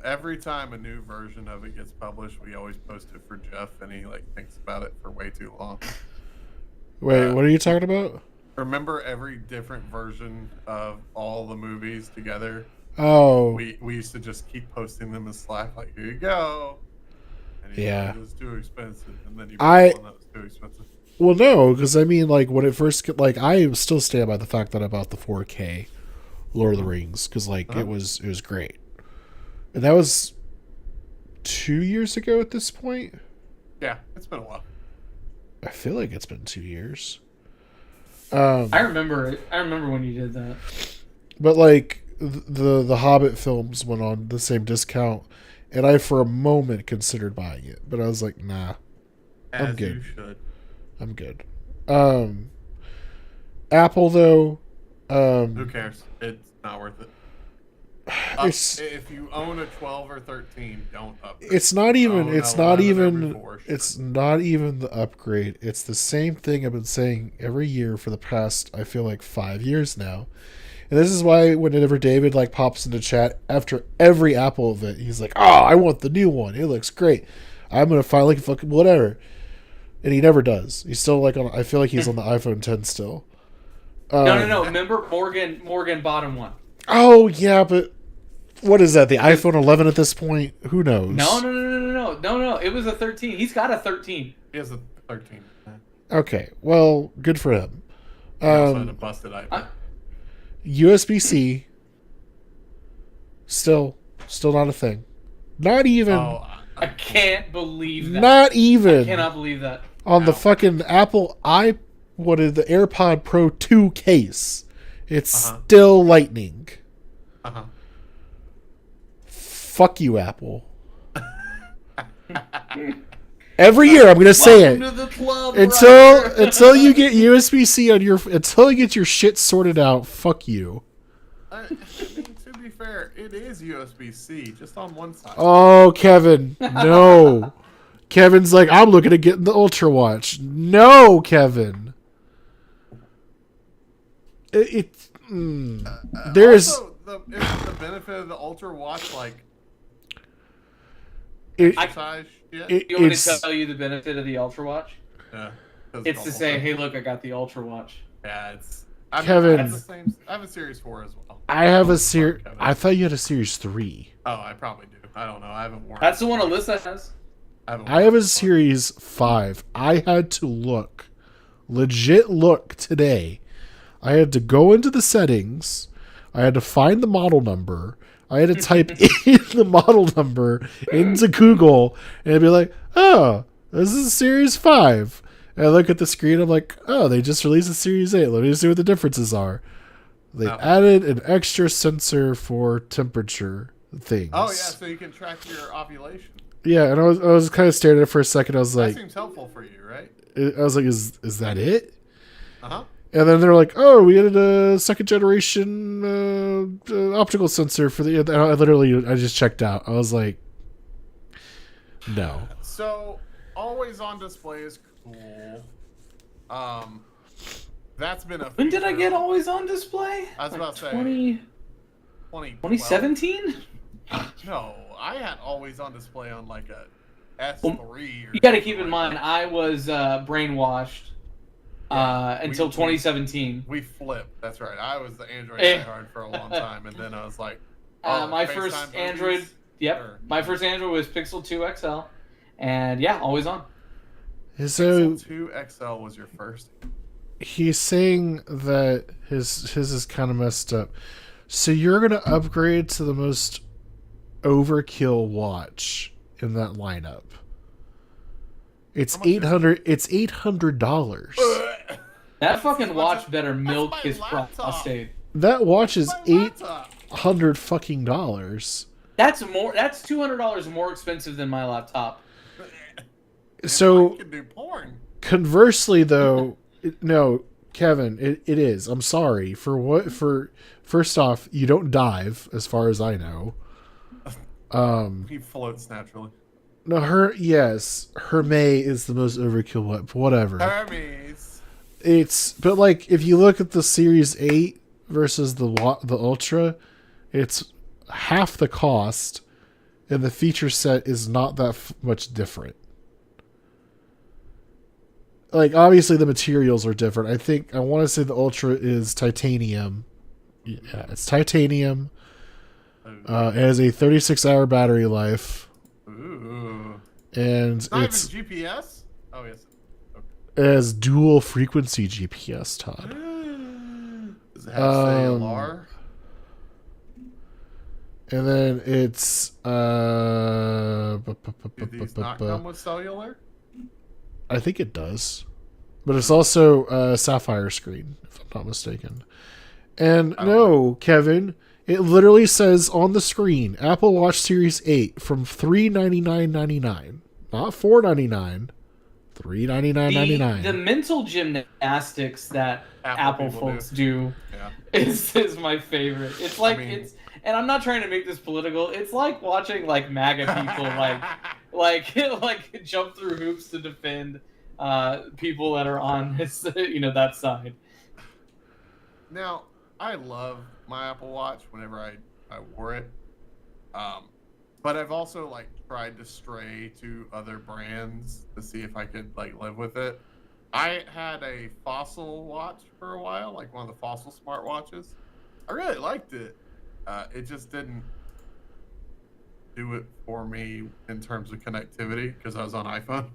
Every time a new version of it gets published, we always post it for Jeff, and he thinks about it for way too long. Wait, what are you talking about? Remember every different version of all the movies together? Oh, We used to just keep posting them in Slack, like, here you go. And Yeah. it was too expensive, and then you I- one that was too expensive. well, no, because I mean, like when it first, I still stand by the fact that I bought the 4K Lord of the Rings because it was great, and that was 2 years ago at this point. Yeah, it's been a while. I feel like it's been 2 years. I remember it. I remember when you did that. But the Hobbit films went on the same discount, and I for a moment considered buying it, but I was like, nah, As good. you should. I'm good. Apple though, Who cares? It's not worth it. it's If you own a 12 or 13, don't upgrade. it's not even Oh, it's no, not 11 even every 4, sure. it's not even the upgrade. It's the same thing I've been saying every year for the past, I feel like 5 years now. And this is why whenever David pops into chat after every Apple event, he's like, "Oh, I want the new one. It looks great. I'm gonna finally fucking whatever." And he never does. He's still on. I feel like he's on the iPhone 10 still. No. Remember Morgan bought him one. Oh yeah, but what is that? The iPhone 11 at this point? Who knows? No. It was a 13. He's got a 13. He has a 13. Okay, well, good for him. He also had a busted iPhone. USB-C. Still not a thing. Not even. Oh, I can't believe that. Not even. I cannot believe that. On the fucking Apple what is the AirPod Pro 2 case? It's still Lightning. uh-huh. Fuck you, Apple. Every year I'm gonna say it Welcome to the club, until you get USB-C until you get your shit sorted out. Fuck you. I mean, to be fair, it is USB-C, just on one side. Oh, Kevin, no. Kevin's like, I'm looking at getting the Ultra Watch. No, Kevin. There's Also, isn't the benefit of the Ultra Watch it, exercise shit? You want me it's to tell you the benefit of the Ultra Watch? Yeah, 'cause It's to normal. say, hey, look, I got the Ultra Watch. Yeah, Kevin. I have a Series 4 as well. I have a Series. Series. I thought you had a Series 3. Oh, I probably do. I don't know. I haven't worn. That's it. the one Alyssa has. I have a Series 5. I had to legit look today. I had to go into the settings. I had to find the model number. I had to type in the model number into Google, and it'd be like, oh, this is a Series 5. And I look at the screen, I'm like, oh, they just released a Series 8. Let me see what the differences are. They added an extra sensor for temperature things. Oh yeah, so you can track your ovulation. Yeah, and I was kind of staring at it for a second. I was That like, seems helpful for you, right? is that it? Uh-huh. And then they're like, oh, we added a second generation optical sensor for the. I just checked out. I was like, no. So always on display is cool. That's been a. When did I feature- get always on display? I was about to say 2017? No, I had always on display on a S3 or. You got to something keep in like mind, that. I was brainwashed until 2017. We flipped. That's right. I was the Android Eh. diehard for a long time, and then I was like, My FaceTime first movies? Android, Yep. Sure. My first Android was Pixel 2 XL, and yeah, always on. So Pixel 2 XL was your first. he's saying that his is kind of messed up. So you're gonna upgrade to the most overkill watch in that lineup. It's How much is it? It's $800. That fucking That's watch a- better that's milk my his laptop. prostate. That watch is My laptop. $800 fucking. That's $200 more expensive than my laptop. And So mine can do porn. conversely, though, no, Kevin, it is. I'm sorry for. First off, you don't dive, as far as I know. He floats naturally. No, Hermé is the most overkill one. Whatever. Hermes. But like if you look at the Series 8 versus the Ultra, it's half the cost, and the feature set is not that much different. Like obviously the materials are different. I want to say the Ultra is titanium. Yeah, it's titanium. It has a 36-hour battery life, Ooh. and It's not it's even GPS? Oh, yes. it has dual frequency GPS, Todd. Does it have cellular? And then it's Do these not come with cellular? I think it does, but it's also a sapphire screen, if I'm not mistaken. And no, Kevin, it literally says on the screen Apple Watch Series 8 from $399.99, not $499, $399.99. The mental gymnastics that Apple people folks do Yeah. is my favorite. It's like mean- and I'm not trying to make this political. It's like watching like MAGA people like jump through hoops to defend people that are on his that side. Now, I love my Apple Watch whenever I wore it. But I've also like tried to stray to other brands to see if I could like live with it. I had a Fossil watch for a while, like one of the Fossil smartwatches. I really liked it. It just didn't do it for me in terms of connectivity because I was on iPhone.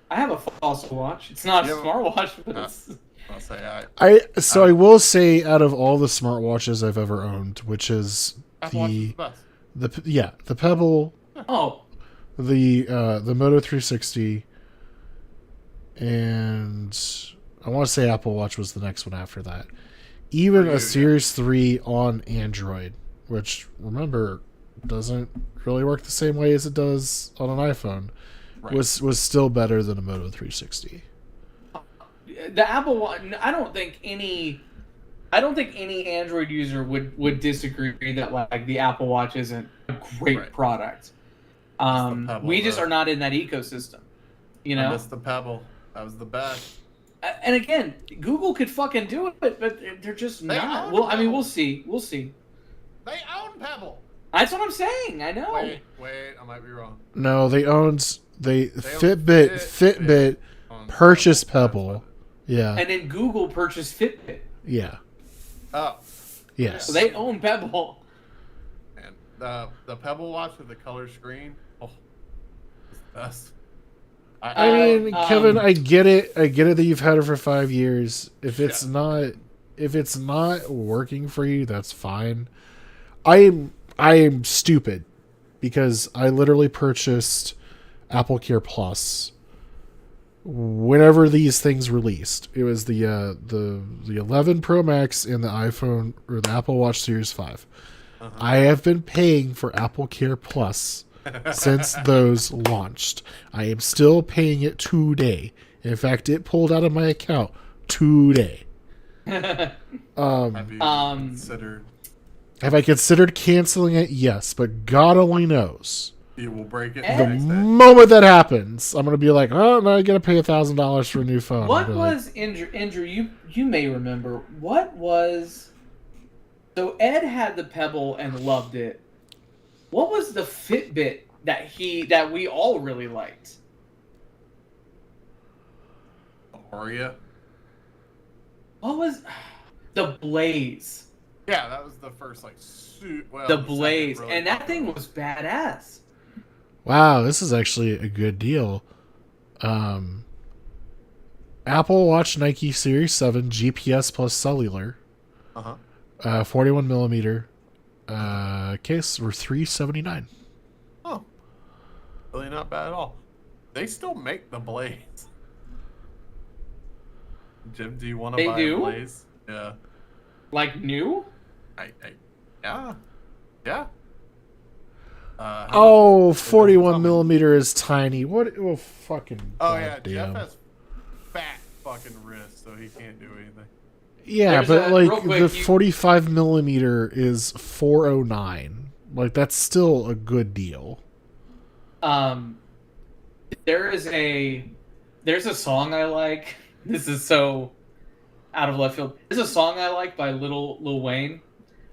I have a Fossil watch. It's not a Yeah, smartwatch, but it's I'll say I will say, out of all the smartwatches I've ever owned, which is Apple Watch is the best. the Pebble, oh. the Moto 360, and I want to say Apple Watch was the next one after that. Even For you, a Series 3 on Android, which, remember, doesn't really work the same way as it does on an iPhone, Right. was still better than a Moto 360. The Apple Watch. I don't think any Android user would disagree that like the Apple Watch isn't a great Right. product. Pebble, We just though. are not in that ecosystem, I missed the Pebble. That was the best. And again, Google could fucking do it, but they're just They not. own Well, I mean, Pebble. we'll see. We'll see. They own Pebble. That's what I'm saying. I know. Wait, I might be wrong. No, they own Fitbit. Fitbit On purchased Pebble. Pebble. Yeah. And then Google purchased Fitbit, Yeah. Oh, Yes. so they own Pebble. man. The Pebble watch with the color screen. Oh, it's the best. I mean, Kevin, I get it. I get it that you've had it for 5 years. If it's not working for you, that's fine. I am stupid because I literally purchased Apple Care Plus whenever these things released. It was the 11 Pro Max and the iPhone or the Apple Watch Series 5. I have been paying for Apple Care Plus since those launched. I am still paying it today. In fact, it pulled out of my account today. Have you considered Have I considered canceling it? Yes, but God only knows. you will break it The the The next day? moment that happens, I'm gonna be like, oh, no, I gotta pay $1,000 for a new phone. What I'll be like, was Andrew? You may remember. What was? So Ed had the Pebble and loved it. What was the Fitbit that we all really liked? Aria? What was the Blaze? Yeah, that was the first like the Blaze, really and that popular thing one. was badass. Wow, this is actually a good deal. Apple Watch Nike Series 7 GPS plus cellular, 41 millimeter case were $379. Oh, really not bad at all. They still make the Blaze. Jim, do you want to They buy do? a Blaze? Yeah. Like new? Yeah. Oh, much is it? 41 millimeter is tiny. What? Oh, fucking. Oh yeah, goddamn. Jeff has fat fucking wrists, so he can't do anything. Yeah, There's but a- like real quick, the 45 millimeter is 409. Like that's still a good deal. There's a song I like. This is so out of left field. There's a song I like by Lil Wayne,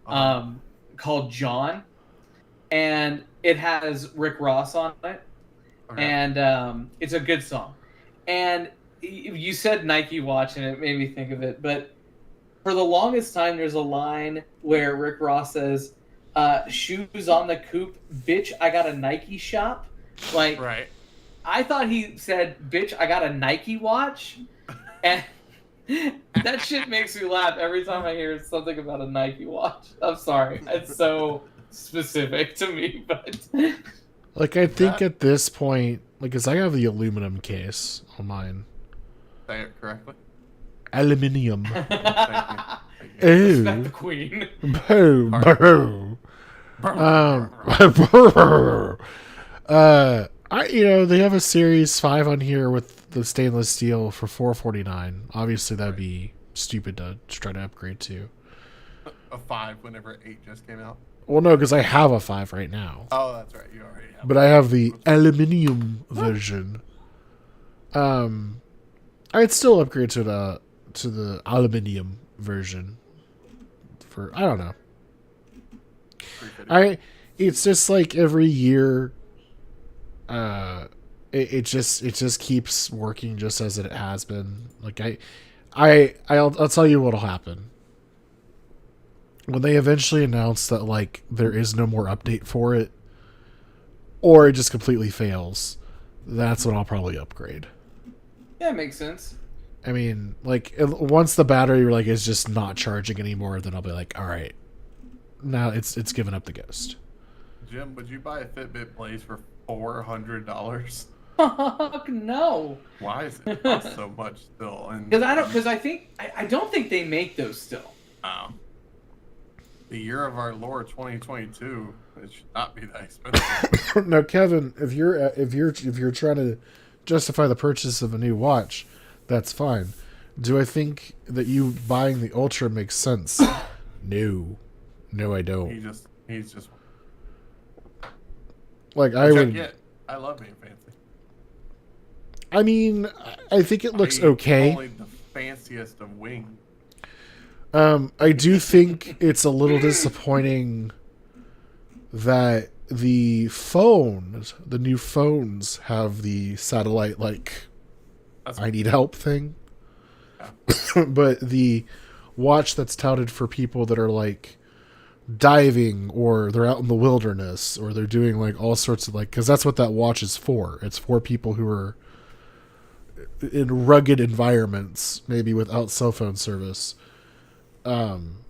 called John, and it has Rick Ross on it, and it's a good song. And you said Nike watch, and it made me think of it. But for the longest time, there's a line where Rick Ross says, "Shoes on the coupe, bitch. I got a Nike shop." Like, Right. I thought he said, "Bitch, I got a Nike watch," and that shit makes me laugh every time I hear something about a Nike watch. I'm sorry, it's so specific to me, but Like I think at this point, like, cause I have the aluminum case on mine. Say it correctly. Aluminium. Thank you. respect Ooh. the queen. Boo, boo. They have a Series 5 on here with the stainless steel for $449. Obviously, that'd be stupid to try to upgrade to. A 5 whenever 8 just came out. Well, no, because I have a 5 right now. Oh, that's right. You already have. But I have the aluminium version. I'd still upgrade to the aluminium version. For I don't know. It's just like every year. It just keeps working just as it has been. Like I'll tell you what'll happen when they eventually announce that like there is no more update for it, or it just completely fails. That's when I'll probably upgrade. Yeah, makes sense. I mean, like once the battery like is just not charging anymore, then I'll be like, all right, now it's given up the ghost. Jim, would you buy a Fitbit Blaze for $400? Fuck no. Why is it cost so much still? Because I don't think they make those still. The year of our Lord 2022, it should not be that expensive. Now, Kevin, if you're trying to justify the purchase of a new watch, that's fine. Do I think that you buying the Ultra makes sense? No, I don't. He's just. Like I would. I love being fancy. I mean, I think it looks okay. Only the fanciest of wings. I do think it's a little disappointing that the new phones have the satellite like I need help thing. Yeah. But the watch that's touted for people that are like diving or they're out in the wilderness or they're doing like all sorts of like, because that's what that watch is for. It's for people who are in rugged environments, maybe without cell phone service. It'd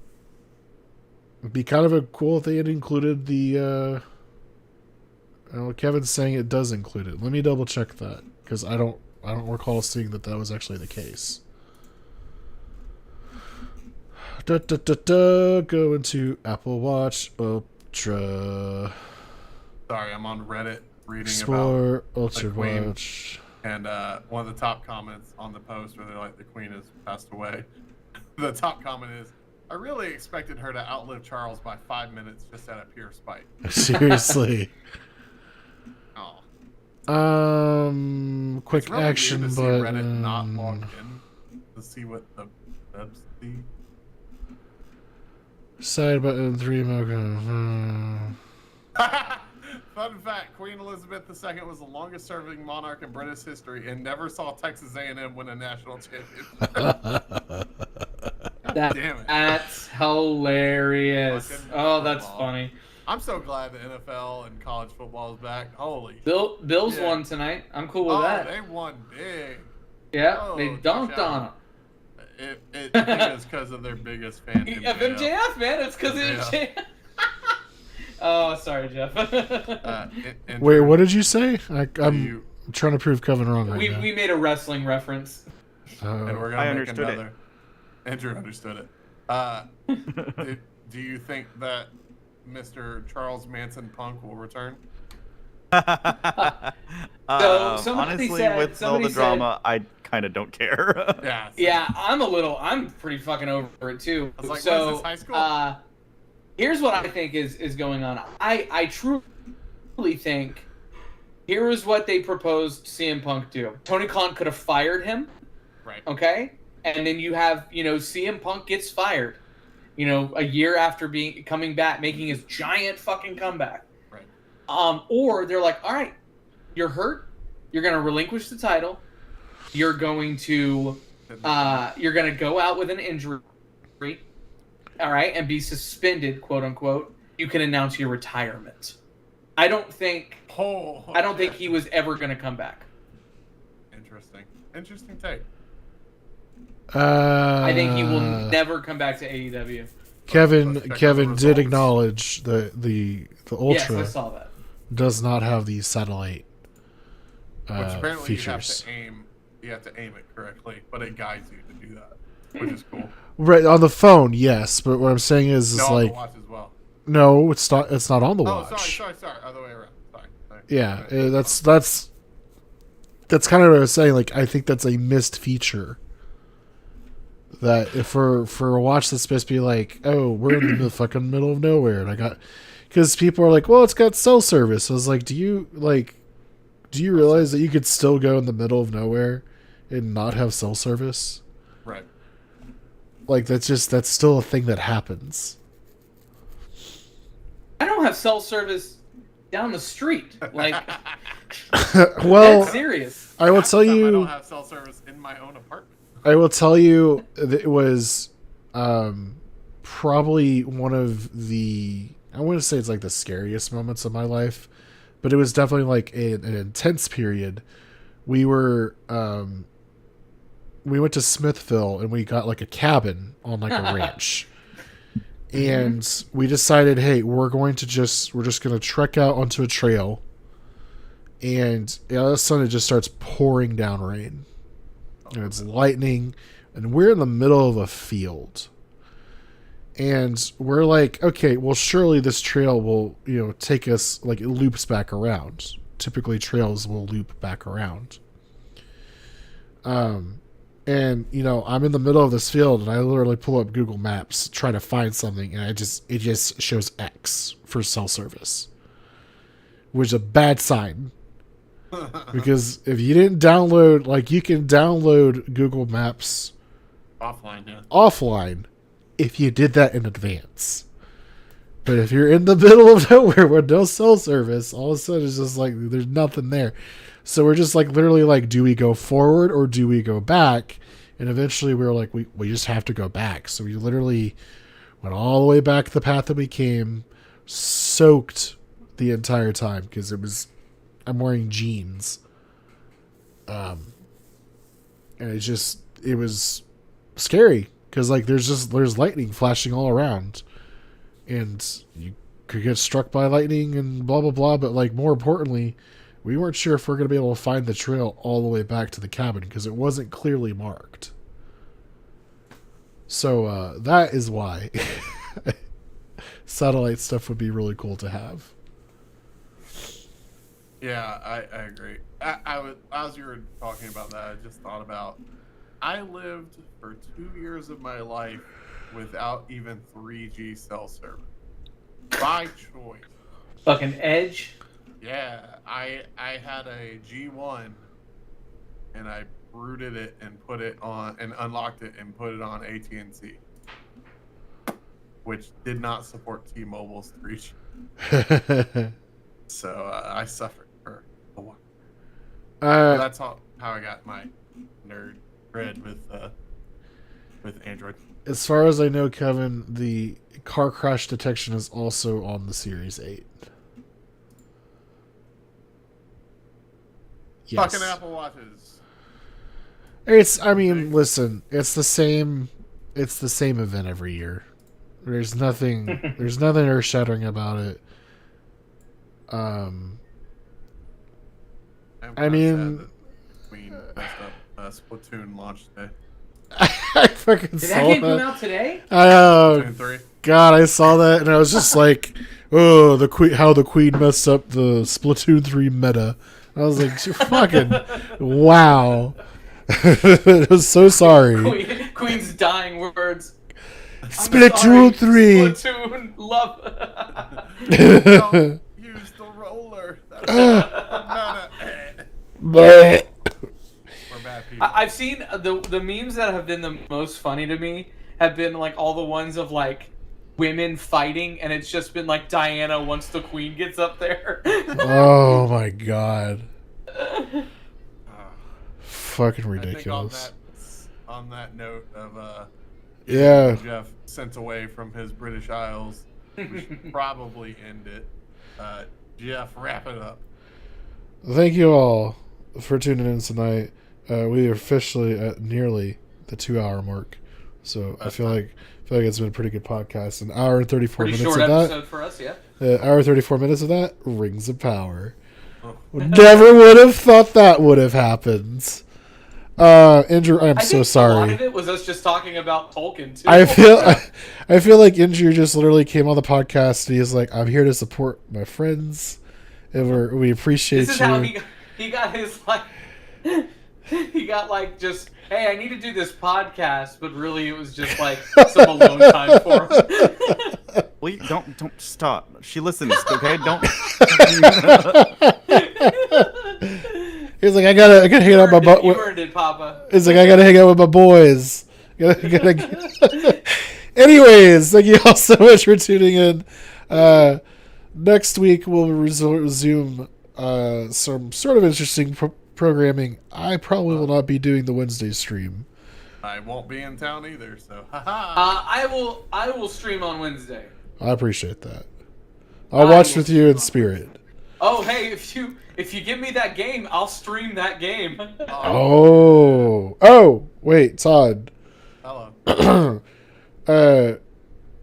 be kind of a cool if they had included the Kevin's saying it does include it. Let me double check that, because I don't recall seeing that was actually the case. Go into Apple Watch Ultra. Sorry, I'm on Reddit reading Explore about Ultra the Queen, Watch. and one of the top comments on the post where they're like, the Queen has passed away. The top comment is, I really expected her to outlive Charles by 5 minutes just out of pure spite. Seriously. Oh. Quick It's really action weird to see button. Reddit not logged in to see what the webs see. Side button 3 Fun fact: Queen Elizabeth II was the longest-serving monarch in British history and never saw Texas A&M win a national championship. God Damn it. That's hilarious. Fucking Oh, that's football. funny. I'm so glad the NFL and college football is back. Holy Bills yeah. won tonight. I'm cool with Oh, that. they won big. Yeah, Oh, they touch dunked out. on them. I think it's because of their biggest fan, Of MJF. MJF, man. It's because of MJF. MJF. Oh, sorry, Jeff. Wait, what did you say? I'm you, trying to prove Kevin wrong right now. we made a wrestling reference. and we're I gonna make understood it. another. Andrew understood it. Do you think that Mr. Charles Manson Punk will return? somebody Honestly, said- with all somebody the drama, I kind of don't care. Yeah. Yeah, I'm pretty fucking over it too. I was like, So, what is this, high school? Here's what I think is going on. I truly think here is what they proposed CM Punk do. Tony Khan could have fired him, Right. okay? And then you have, CM Punk gets fired, a year after coming back, making his giant fucking comeback. Right. Or they're like, all right, you're hurt. You're going to relinquish the title. You're going to go out with an injury. All right, and be suspended, quote unquote. You can announce your retirement. I don't think he was ever going to come back. Interesting take. I think he will never come back to AEW. Kevin Let's check Kevin out the did results. acknowledge the Ultra Yes, I saw that. does not have the satellite Which apparently features. you have to aim it correctly, but it guides you to do that, which is cool. Right on the phone, yes, but what I'm saying is No, on like the watch as well. no, it's not. It's not on the Oh, watch. sorry. Other way around. Sorry. Yeah, Okay. that's kind of what I was saying. Like, I think that's a missed feature. That if for a watch that's supposed to be like, oh, we're in the fucking middle of nowhere, and because people are like, well, it's got cell service. I was like, do you realize that you could still go in the middle of nowhere and not have cell service? Right. Like, that's still a thing that happens. I don't have cell service down the street. Like, Well, that's serious. I will Half tell the time I you. don't have cell service in my own apartment. I will tell you that it was probably one of the, I wouldn't say it's like the scariest moments of my life, but it was definitely like an intense period. We were we went to Smithville and we got like a cabin on like a ranch. And we decided, hey, we're just going to trek out onto a trail. And all of a sudden it just starts pouring down rain. And it's lightning, and we're in the middle of a field. And we're like, okay, well, surely this trail will, take us, like, it loops back around. Typically, trails will loop back around. And, I'm in the middle of this field, and I literally pull up Google Maps, try to find something, and it just shows X for cell service. Which is a bad sign. Because if you didn't download, like, you can download Google Maps Offline, yeah. offline if you did that in advance. But if you're in the middle of nowhere with no cell service, all of a sudden it's just like there's nothing there. So we're just like literally like, do we go forward or do we go back? And eventually we were like, we just have to go back. So we literally went all the way back the path that we came, soaked the entire time because I'm wearing jeans. And it was scary because like there's lightning flashing all around and you could get struck by lightning and blah blah blah, but like more importantly, we weren't sure if we're going to be able to find the trail all the way back to the cabin because it wasn't clearly marked. So that is why satellite stuff would be really cool to have. Yeah, I agree. As you were talking about that, I just thought about, I lived for 2 years of my life without even 3G cell service. By choice. Fucking Edge. Yeah, I had a G1 and I rooted it and put it on and unlocked it and put it on AT&T, which did not support T-Mobile's 3G. So I suffered for a while. That's how I got my nerd cred with Android. as far as I know, Kevin, the car crash detection is also on the Series 8. Yes. Fucking Apple Watches. Listen, it's the same event every year. There's nothing earth-shattering about it. I mean, Queen messed up Splatoon launch day. I fucking Did saw that game come that. out today? Splatoon 3. God, I saw that and I was just like, oh, how the Queen messed up the Splatoon 3 meta. I was like, fucking wow. I was so sorry. Queen's dying words. Splatoon 3. Splatoon love. Don't use the roller. That's But we're bad people. I've seen the memes that have been the most funny to me have been like all the ones of like women fighting, and it's just been like Diana once the Queen gets up there. oh my god. Fucking ridiculous. I think on that note of Yeah. Jeff sent away from his British Isles, we should probably end it. Jeff, wrap it up. Thank you all for tuning in tonight. We are officially at nearly the 2-hour mark, so I feel like it's been a pretty good podcast. An hour and 34 Pretty minutes short of episode that. for us, yeah. Hour and 34 minutes of that. Rings of Power. Oh. Never would have thought that would have happened. Andrew, I'm so think sorry. a lot of it was us just talking about Tolkien too. I feel like Andrew just literally came on the podcast and he's like, I'm here to support my friends, and we appreciate This is you. how he got his like he got like just, hey, I need to do this podcast, but really it was just like some alone time for him. Wait, don't stop. She listens, okay? Don't. He's like, I gotta hang out with my You earned it, Papa. He's like, I gotta hang out with my boys. Anyways, thank you all so much for tuning in. Next week we'll resume some sort of interesting programming. I probably will not be doing the Wednesday stream. I won't be in town either, so I will stream on Wednesday. I appreciate that. I'll watch with you in spirit. Oh, hey, if you give me that game, I'll stream that game. Oh, wait, Todd. Hello.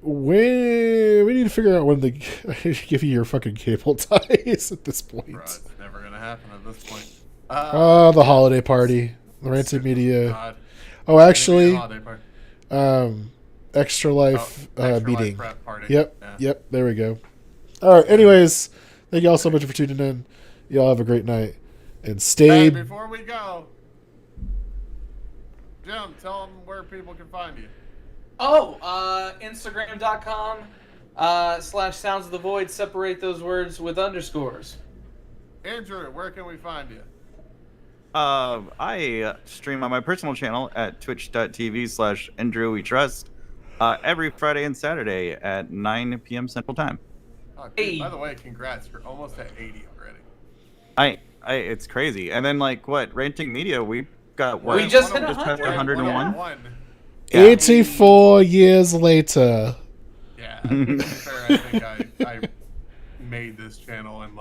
We need to figure out when to give you your fucking cable ties at this point. Bro, it's never gonna happen at this point. The holiday party, the Ranting Media. God. Oh, actually, Holiday party. Extra Life Extra meeting. Life prep party. Yep, Yeah. yep. There we go. All right. Anyways, thank you all so much for tuning in. Y'all have a great night and stay. Hey, before we go, Jim, tell them where people can find you. Oh, Instagram.com /Sounds of the Void. Separate those words with underscores. Andrew, where can we find you? I stream on my personal channel at twitch.tv/AndrewWeTrust every Friday and Saturday at 9 p.m. Central Time. Oh, dude, Hey. By the way, congrats. You're almost at 80 already. It's crazy. And then Ranting Media, we got We just hit past 100. 101. 84 years later. Yeah. To be fair, I think I made this channel in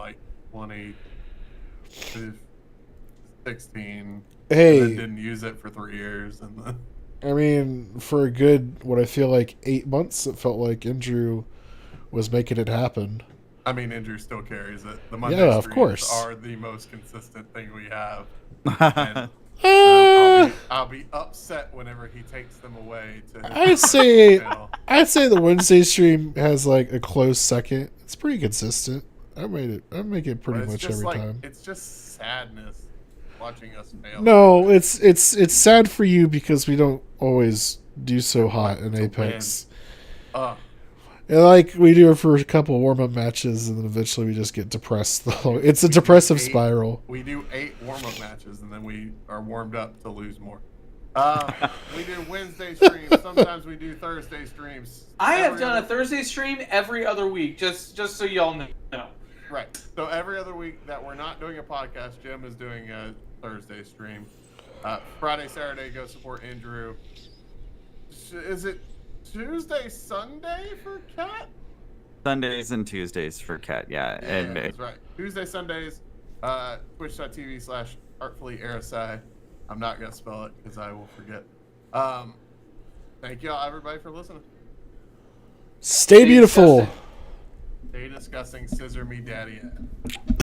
2016. Hey. And then didn't use it for 3 years, and then. I mean, for a good, what I feel like 8 months, it felt like Andrew was making it happen. I mean, Andrew still carries it. The Monday Yeah, of streams course. are the most consistent thing we have. Uh, And, I'll be upset whenever he takes them away. I'd say channel. the Wednesday stream has a close second. It's pretty consistent. I make it pretty But it's much just every time. It's just sadness watching us fail. No, it's sad for you because we don't always do so hot in Apex. And we do it for a couple of warm-up matches, and then eventually we just get depressed. Though it's a depressive spiral. We do 8 warm-up matches, and then we are warmed up to lose more. We do Wednesday streams. Sometimes we do Thursday streams. I have done a Thursday stream every other week, just so y'all know. Right. So every other week that we're not doing a podcast, Jim is doing a Thursday stream. Friday, Saturday, go support Andrew. Is it Tuesday, Sunday for Cat? Sundays and Tuesdays for Cat, yeah. Yeah, And that's right. Tuesday, Sundays, twitch.tv/artfullyarasai. I'm not going to spell it because I will forget. Thank y'all, everybody, for listening. Stay beautiful. disgusting. Stay discussing, scissor me daddy.